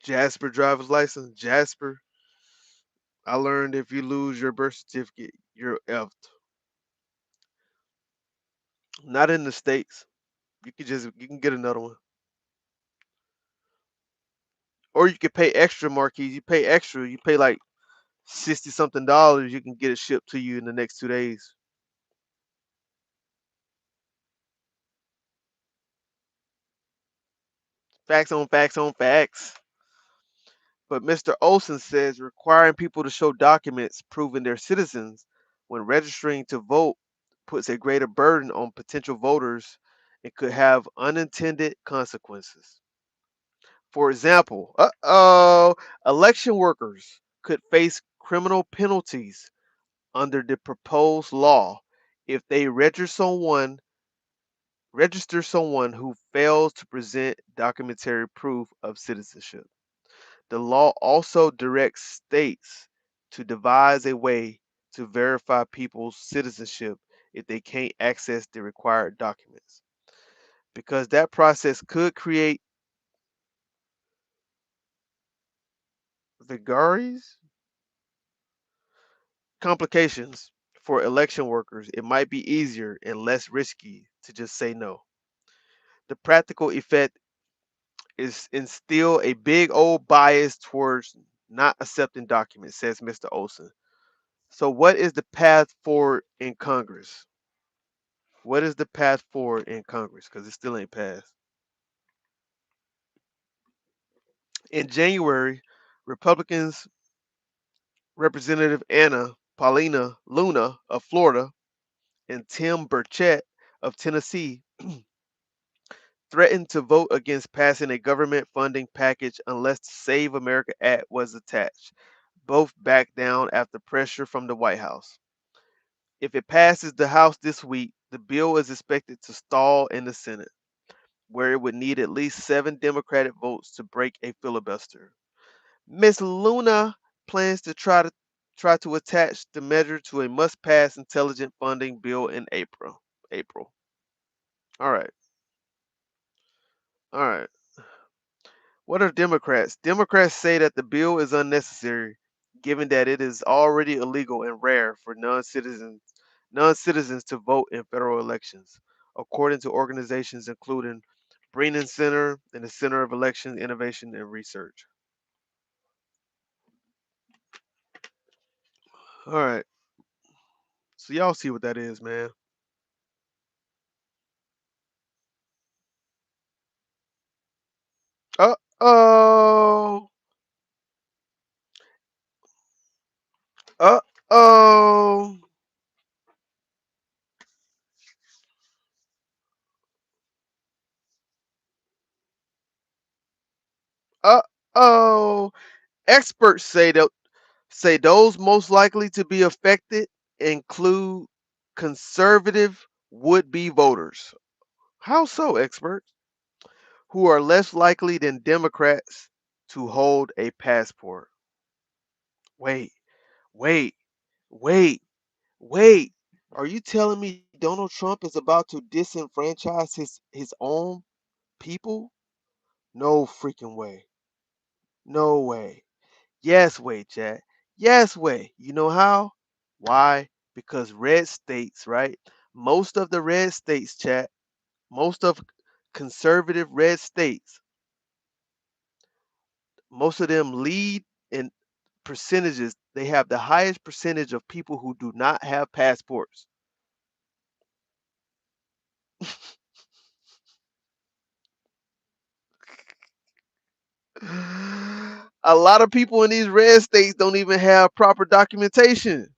Jasper driver's license. Jasper, I learned if you lose your birth certificate, you're effed. Not in the States. You can get another one. Or you could pay extra, Marquis. You pay extra. You pay like 60 something dollars. You can get it shipped to you in the next 2 days. Facts on facts on facts. But Mr. Olson says requiring people to show documents proving they're citizens when registering to vote puts a greater burden on potential voters and could have unintended consequences. For example, election workers could face criminal penalties under the proposed law if they register someone who fails to present documentary proof of citizenship. The law also directs states to devise a way to verify people's citizenship if they can't access the required documents, because that process could create vagaries, complications for election workers. It might be easier and less risky to just say no. The practical effect is instill a big old bias towards not accepting documents, says Mr. Olson. So, what is the path forward in Congress? What is the path forward in Congress? Because it still ain't passed. In January, Republicans Representative Anna Paulina Luna of Florida and Tim Burchett of Tennessee threatened to vote against passing a government funding package unless the Save America Act was attached. Both backed down after pressure from the White House. If it passes the House this week, the bill is expected to stall in the Senate, where it would need at least 7 Democratic votes to break a filibuster. Miss Luna plans to try to attach the measure to a must-pass intelligent funding bill in April. April. All right. All right. What are Democrats? Democrats say that the bill is unnecessary, given that it is already illegal and rare for non-citizens to vote in federal elections, according to organizations including Brennan Center and the Center of Election Innovation and Research. All right, so y'all see what that is, man. Uh oh, uh oh, uh oh. Experts say those most likely to be affected include conservative would-be voters. How so, experts? Who are less likely than Democrats to hold a passport. Wait, wait, wait, wait. Are you telling me Donald Trump is about to disenfranchise his own people? No freaking way. No way. Yes way, Chad. Yes way. You know how? Why? Because red states, right? Most of the red states, Chad, most of conservative red states, most of them lead in percentages. They have the highest percentage of people who do not have passports. A lot of people in these red states don't even have proper documentation.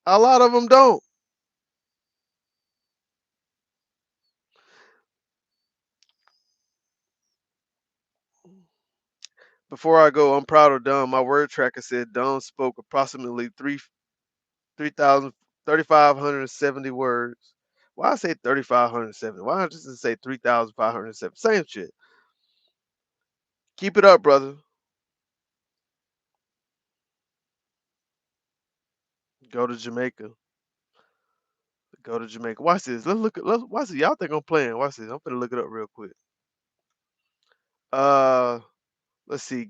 A lot of them don't. Before I go, I'm proud of Don. My word tracker said Don spoke approximately 3,000 3,570 words. Why I say 3,570? Why not just say 3,570? Same shit. Keep it up, brother. Go to Jamaica. Go to Jamaica. Watch this. Let's look at. Let's watch this. Y'all think I'm playing? Watch this. I'm gonna look it up real quick. Uh, let's see.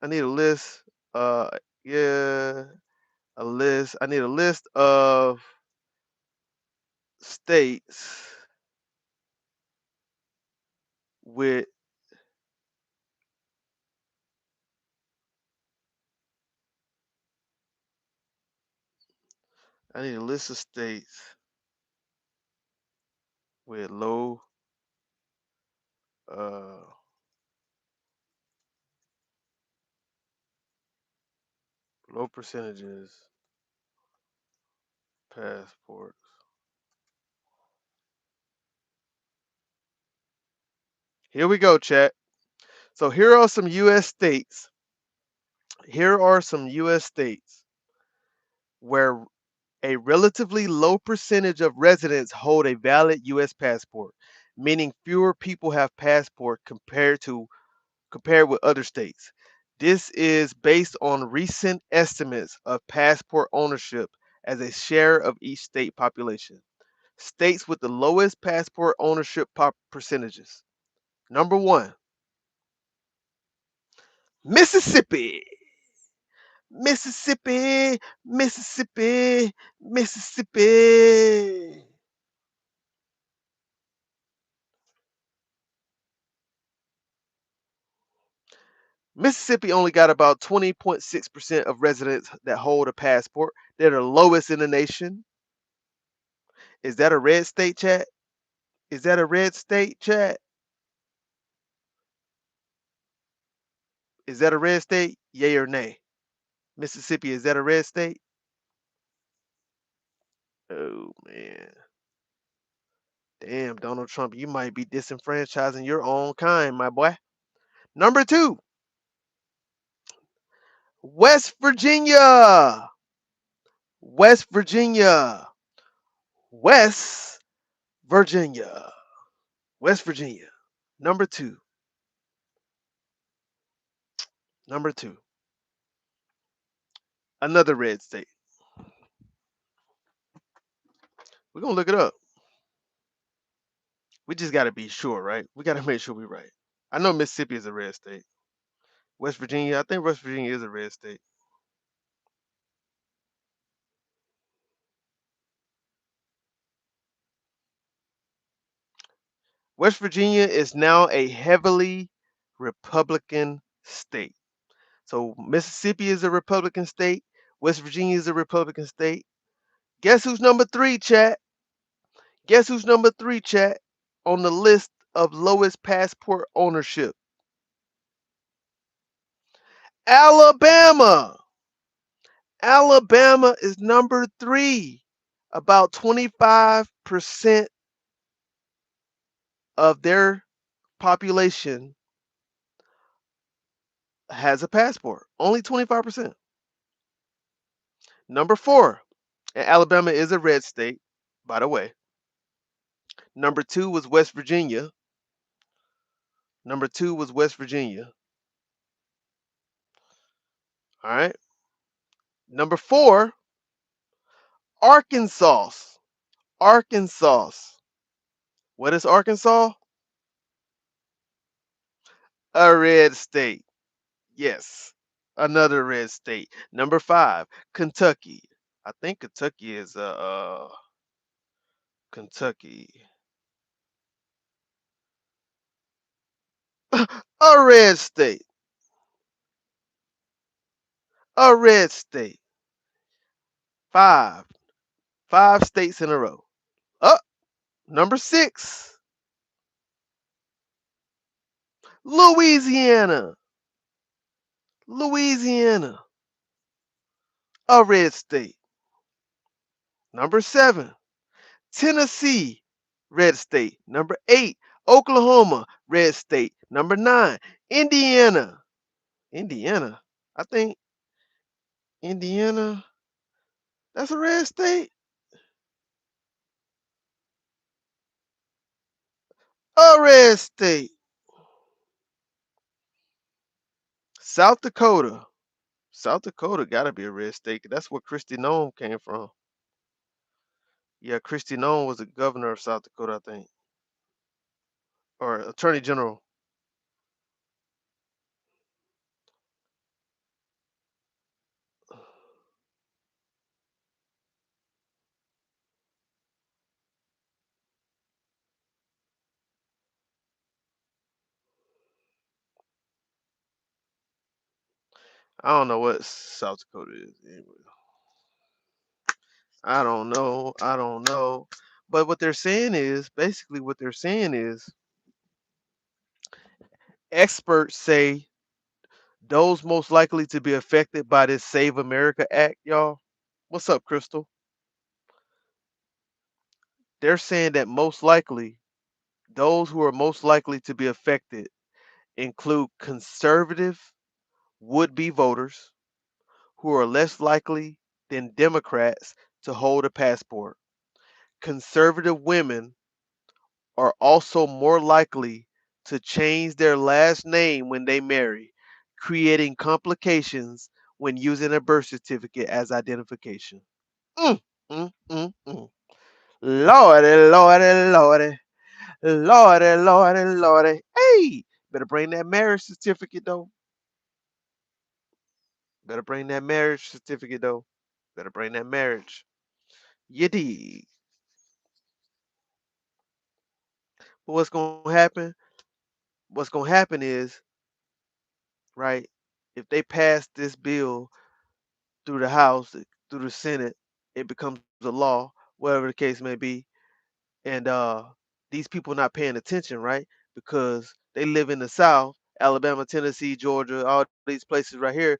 I need a list. Yeah, a list. I need a list of states with. I need a list of states with uh, low percentages passports. Here we go, chat. So here are some U.S. states. Here are some U.S. states where a relatively low percentage of residents hold a valid U.S. passport, meaning fewer people have passport compared to compared with other states. This is based on recent estimates of passport ownership as a share of each state population. States with the lowest passport ownership percentages. Number one, Mississippi. Mississippi, Mississippi, Mississippi. Mississippi only got about 20.6% of residents that hold a passport. They're the lowest in the nation. Is that a red state, chat? Is that a red state, chat? Is that a red state? Yay or nay? Mississippi, is that a red state? Oh, man. Damn, Donald Trump, you might be disenfranchising your own kind, my boy. Number two, West Virginia. West Virginia. West Virginia. West Virginia. Number two. Number two. Another red state. We're going to look it up. We just got to be sure, right? We got to make sure we're right. I know Mississippi is a red state. West Virginia, I think West Virginia is a red state. West Virginia is now a heavily Republican state. So Mississippi is a Republican state. West Virginia is a Republican state. Guess who's number three, chat? Guess who's number three, chat, on the list of lowest passport ownership? Alabama. Alabama is number three. About 25% of their population has a passport. Only 25%. Number four, and Alabama is a red state, by the way. Number two was West Virginia. Number two was West Virginia. All right. Number four, Arkansas. Arkansas. What is Arkansas? A red state. Yes. Another red state. Number five, Kentucky. I think Kentucky is Kentucky. A red state. A red state. Five. Five states in a row. Up. Number six. Louisiana. Louisiana. A red state. Number seven. Tennessee. Red state. Number eight. Oklahoma. Red state. Number nine. Indiana. Indiana. I think Indiana. That's a red state. A red state. South Dakota. South Dakota got to be a red state. That's where Christy Nome came from. Yeah, Christy Nome was the governor of South Dakota, I think, or attorney general. I don't know what South Dakota is. Anyway. I don't know. I don't know. But what they're saying is basically what they're saying is experts say those most likely to be affected by this Save America Act, y'all. What's up, Crystal? They're saying that most likely those who are most likely to be affected include conservative would be voters who are less likely than Democrats to hold a passport. Conservative women are also more likely to change their last name when they marry, creating complications when using a birth certificate as identification. Mm, mm. Lordy, lordy, lordy, lordy, lordy, lordy. Hey, better bring that marriage certificate though. Better bring that marriage certificate though. Better bring that marriage. You dig. But what's gonna happen? What's gonna happen is, right, if they pass this bill through the House, through the Senate, it becomes a law, whatever the case may be, and these people not paying attention, right? Because they live in the South, Alabama, Tennessee, Georgia, all these places right here,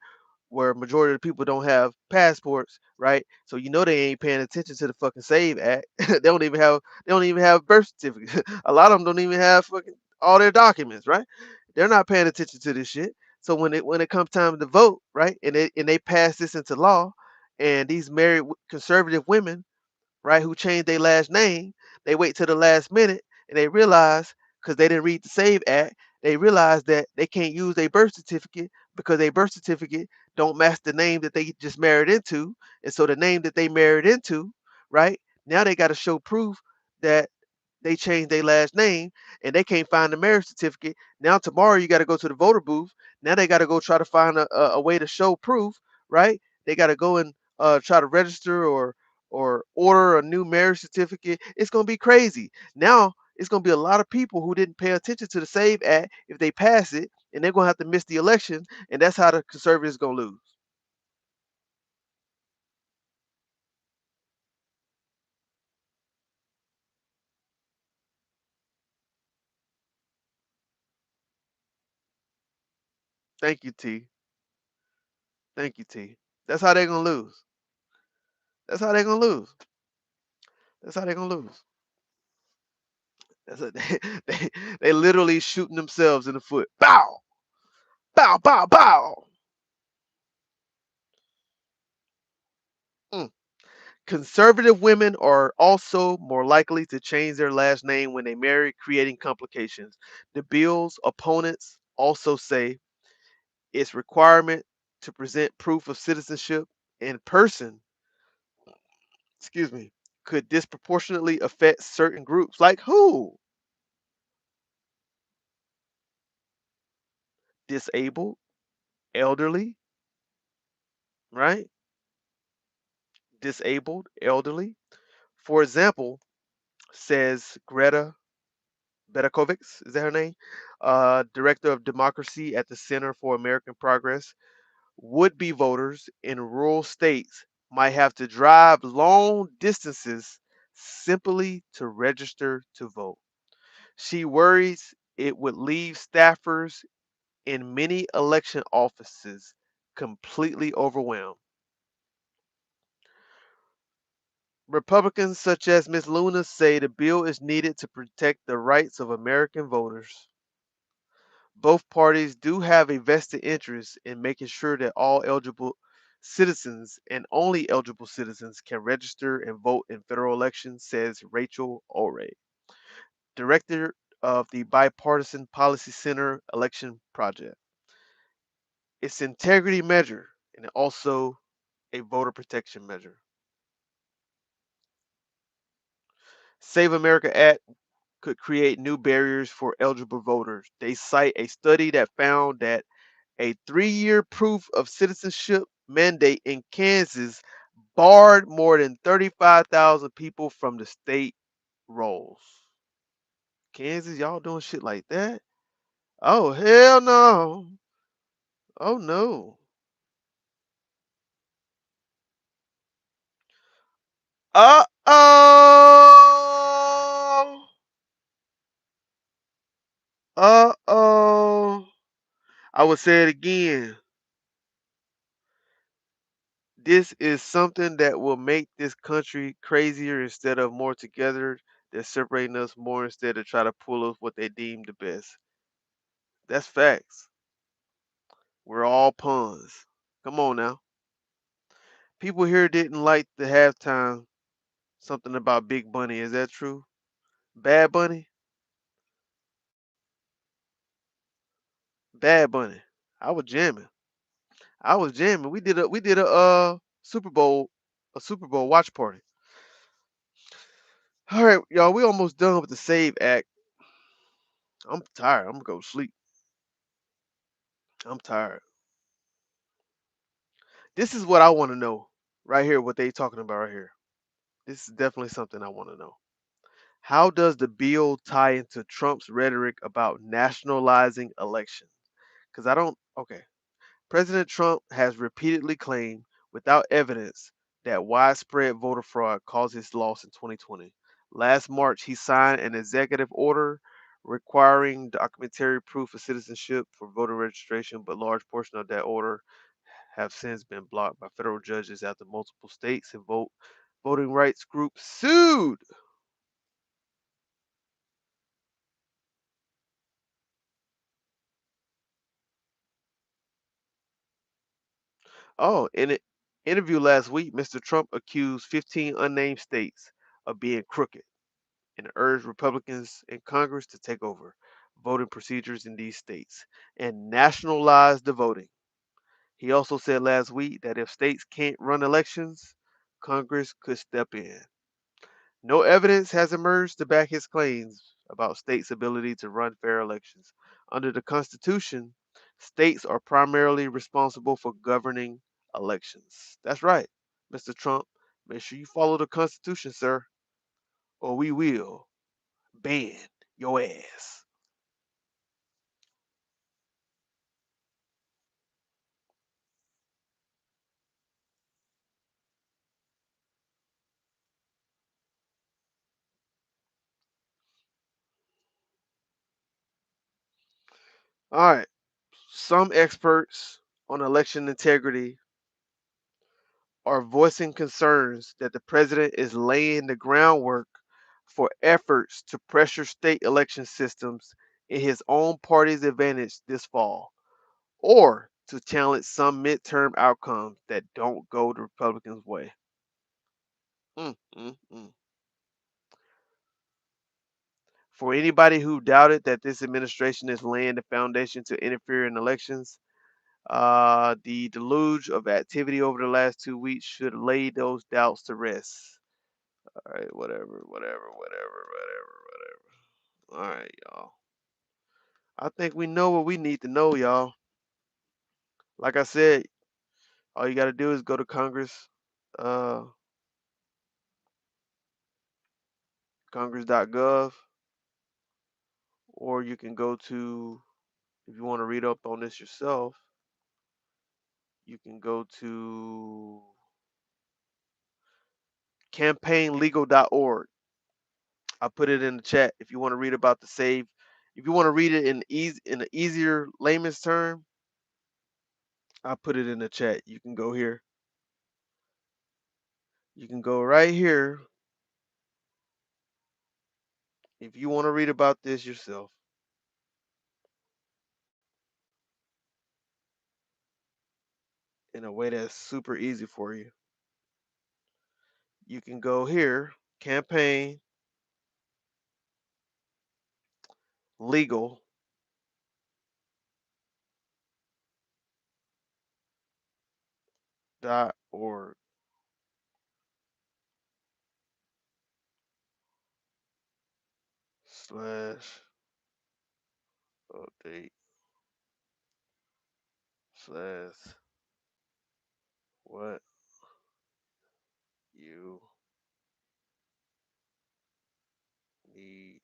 where majority of the people don't have passports, right? So you know they ain't paying attention to the fucking Save Act. They don't even have birth certificates. A lot of them don't even have fucking all their documents, right? They're not paying attention to this shit. So when it comes time to vote, right, and they pass this into law, and these married conservative women, right, who changed their last name, they wait till the last minute and they realize, because they didn't read the Save Act, they realize that they can't use their birth certificate because their birth certificate don't match the name that they just married into. And so the name that they married into, right, now they got to show proof that they changed their last name and they can't find the marriage certificate. Now tomorrow you got to go to the voter booth. Now they got to go try to find a way to show proof, right? They got to go and try to register or order a new marriage certificate. It's gonna be crazy. Now it's gonna be a lot of people who didn't pay attention to the Save Act if they pass it, and they're gonna have to miss the election, and that's how the conservatives gonna lose. Thank you, T. Thank you, T. That's how they're gonna lose. That's how they're gonna lose. That's how they're gonna lose. That's a, they literally shooting themselves in the foot. Bow, bow, bow, bow. Mm. Conservative women are also more likely to change their last name when they marry, creating complications. The bill's opponents also say its requirement to present proof of citizenship in person, excuse me, could disproportionately affect certain groups. Like who? Disabled, elderly, right? Disabled, elderly. For example, says Greta Betakovics, is that her name? Director of Democracy at the Center for American Progress. Would-be voters in rural states might have to drive long distances simply to register to vote. She worries it would leave staffers in many election offices completely overwhelmed. Republicans such as Ms. Luna say the bill is needed to protect the rights of American voters. Both parties do have a vested interest in making sure that all eligible citizens and only eligible citizens can register and vote in federal elections, says Rachel Ore, director of the Bipartisan Policy Center Election Project. It's an integrity measure and also a voter protection measure. Save America Act could create new barriers for eligible voters. They cite a study that found that a 3-year proof of citizenship mandate in Kansas barred more than 35,000 people from the state rolls. Kansas, y'all doing shit like that? Oh, hell no. Oh, no. Uh oh. Uh oh. I would say it again. This is something that will make this country crazier instead of more together. They're separating us more instead of try to pull us what they deem the best. That's facts. We're all pawns. Come on now. People here didn't like the halftime something about Big Bunny. Is that true? Bad Bunny? Bad Bunny. I was jamming. I was jamming. We did a Super Bowl watch party. All right, y'all. We almost done with the Save Act. I'm tired. I'm gonna go sleep. I'm tired. This is what I want to know right here. What they talking about right here. This is definitely something I want to know. How does the bill tie into Trump's rhetoric about nationalizing elections? Because I don't. Okay. President Trump has repeatedly claimed, without evidence, that widespread voter fraud caused his loss in 2020. Last March, he signed an executive order requiring documentary proof of citizenship for voter registration, but large portion of that order have since been blocked by federal judges after multiple states and voting rights groups sued. Oh, in an interview last week, Mr. Trump accused 15 unnamed states of being crooked and urged Republicans in Congress to take over voting procedures in these states and nationalize the voting. He also said last week that if states can't run elections, Congress could step in. No evidence has emerged to back his claims about states' ability to run fair elections. Under the Constitution, states are primarily responsible for governing elections. That's right, Mr. Trump. Make sure you follow the Constitution, sir, or we will ban your ass. All right. Some experts on election integrity are voicing concerns that the president is laying the groundwork for efforts to pressure state election systems in his own party's advantage this fall, or to challenge some midterm outcomes that don't go the Republicans' way. Mm, mm, mm. For anybody who doubted that this administration is laying the foundation to interfere in elections, the deluge of activity over the last 2 weeks should lay those doubts to rest. All right, whatever. All right, y'all. I think we know what we need to know, y'all. Like I said, all you got to do is go to Congress, uh, congress.gov, or you can go to, if you want to read up on this yourself, you can go to campaignlegal.org. I put it in the chat if you want to read about the save. If you want to read it in an easier layman's term, I put it in the chat. You can go here. You can go right here if you want to read about this yourself in a way that's super easy for you. You can go here, campaignlegal.org slash update slash what you need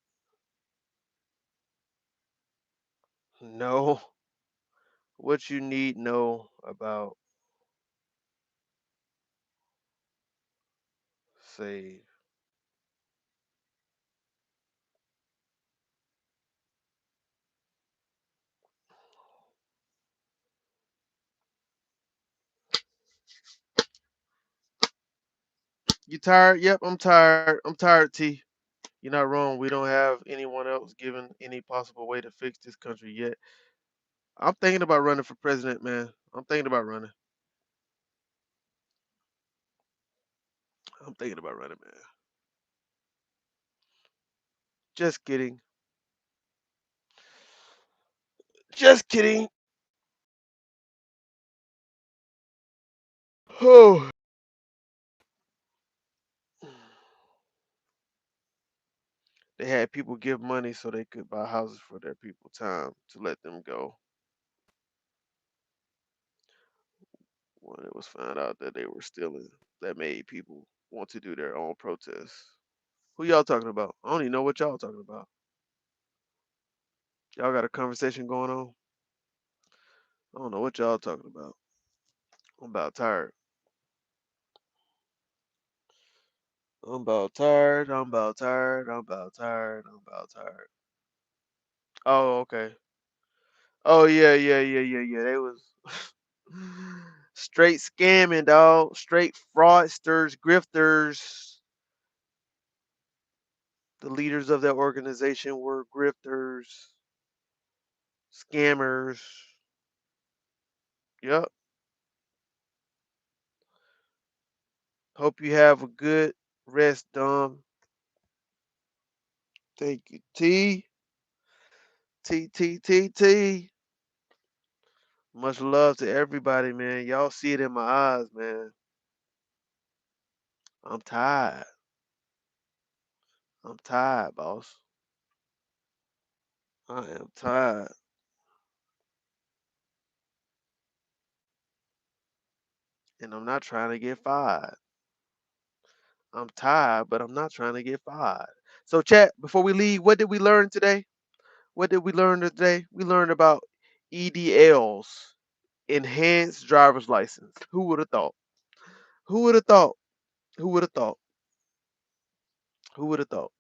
know what you need know about save. You tired? Yep, I'm tired. I'm tired, T. You're not wrong. We don't have anyone else given any possible way to fix this country yet. I'm thinking about running for president, man. I'm thinking about running. I'm thinking about running, man. Just kidding. Just kidding. Oh. They had people give money so they could buy houses for their people time to let them go when it was found out that they were stealing. That made people want to do their own protests. Who y'all talking about? I don't even know what y'all talking about. Y'all got a conversation going on? I don't know what y'all talking about. I'm about tired. I'm about tired. I'm about tired. I'm about tired. I'm about tired. Oh, okay. Oh yeah, yeah, yeah, yeah, yeah. They was straight scamming, dog. Straight fraudsters, grifters. The leaders of that organization were grifters, scammers. Yep. Hope you have a good rest, Dom. Thank you, T. T T T T. Much love to everybody, man. Y'all see it in my eyes, man. I'm tired. I'm tired, boss. I am tired. And I'm not trying to get fired. I'm tired, but I'm not trying to get fired. So, chat, before we leave, what did we learn today? What did we learn today? We learned about EDLs, enhanced driver's license. Who would have thought? Who would have thought? Who would have thought? Who would have thought?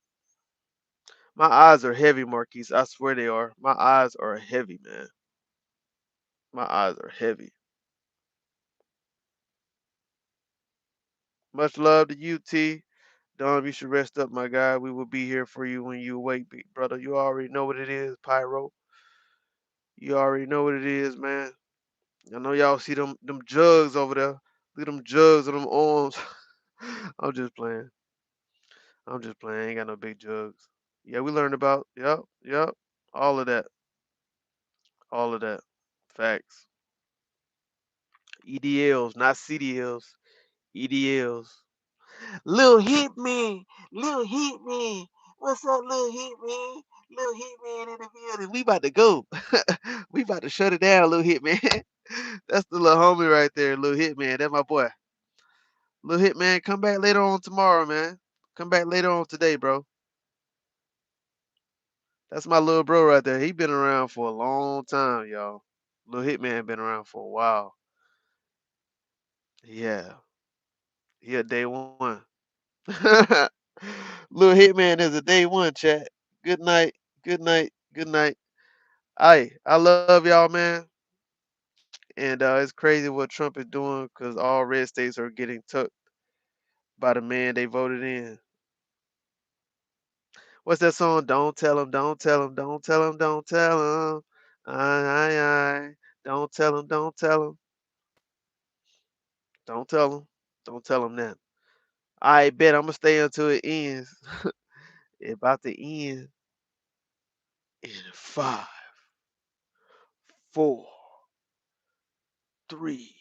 My eyes are heavy, Marquise. I swear they are. My eyes are heavy, man. My eyes are heavy. Much love to you, T. Dom, you should rest up, my guy. We will be here for you when you awake, big brother. You already know what it is, Pyro. You already know what it is, man. I know y'all see them jugs over there. Look at them jugs on them arms. I'm just playing. I'm just playing. I ain't got no big jugs. Yeah, we learned about. Yep, yep. All of that. All of that. Facts. EDLs, not CDLs. EDLs. Little hit man, little hit man. What's up, little hit man? Little hit man in the building. We about to go. We about to shut it down, little hit man. That's the little homie right there, little hit man. That's my boy. Little hit man, come back later on tomorrow, man. Come back later on today, bro. That's my little bro right there. He been around for a long time, y'all. Little Hitman been around for a while. Yeah, he a day one. Little Hitman is a day one, chat. Good night, good night, good night. I love y'all, man. And it's crazy what Trump is doing because all red states are getting took by the man they voted in. What's that song? Don't tell him, don't tell him, don't tell him, don't tell him. Aye. Don't tell him, don't tell him, don't tell him, don't tell him that. I bet I'm gonna stay until it ends. It about to end in 5, 4, 3,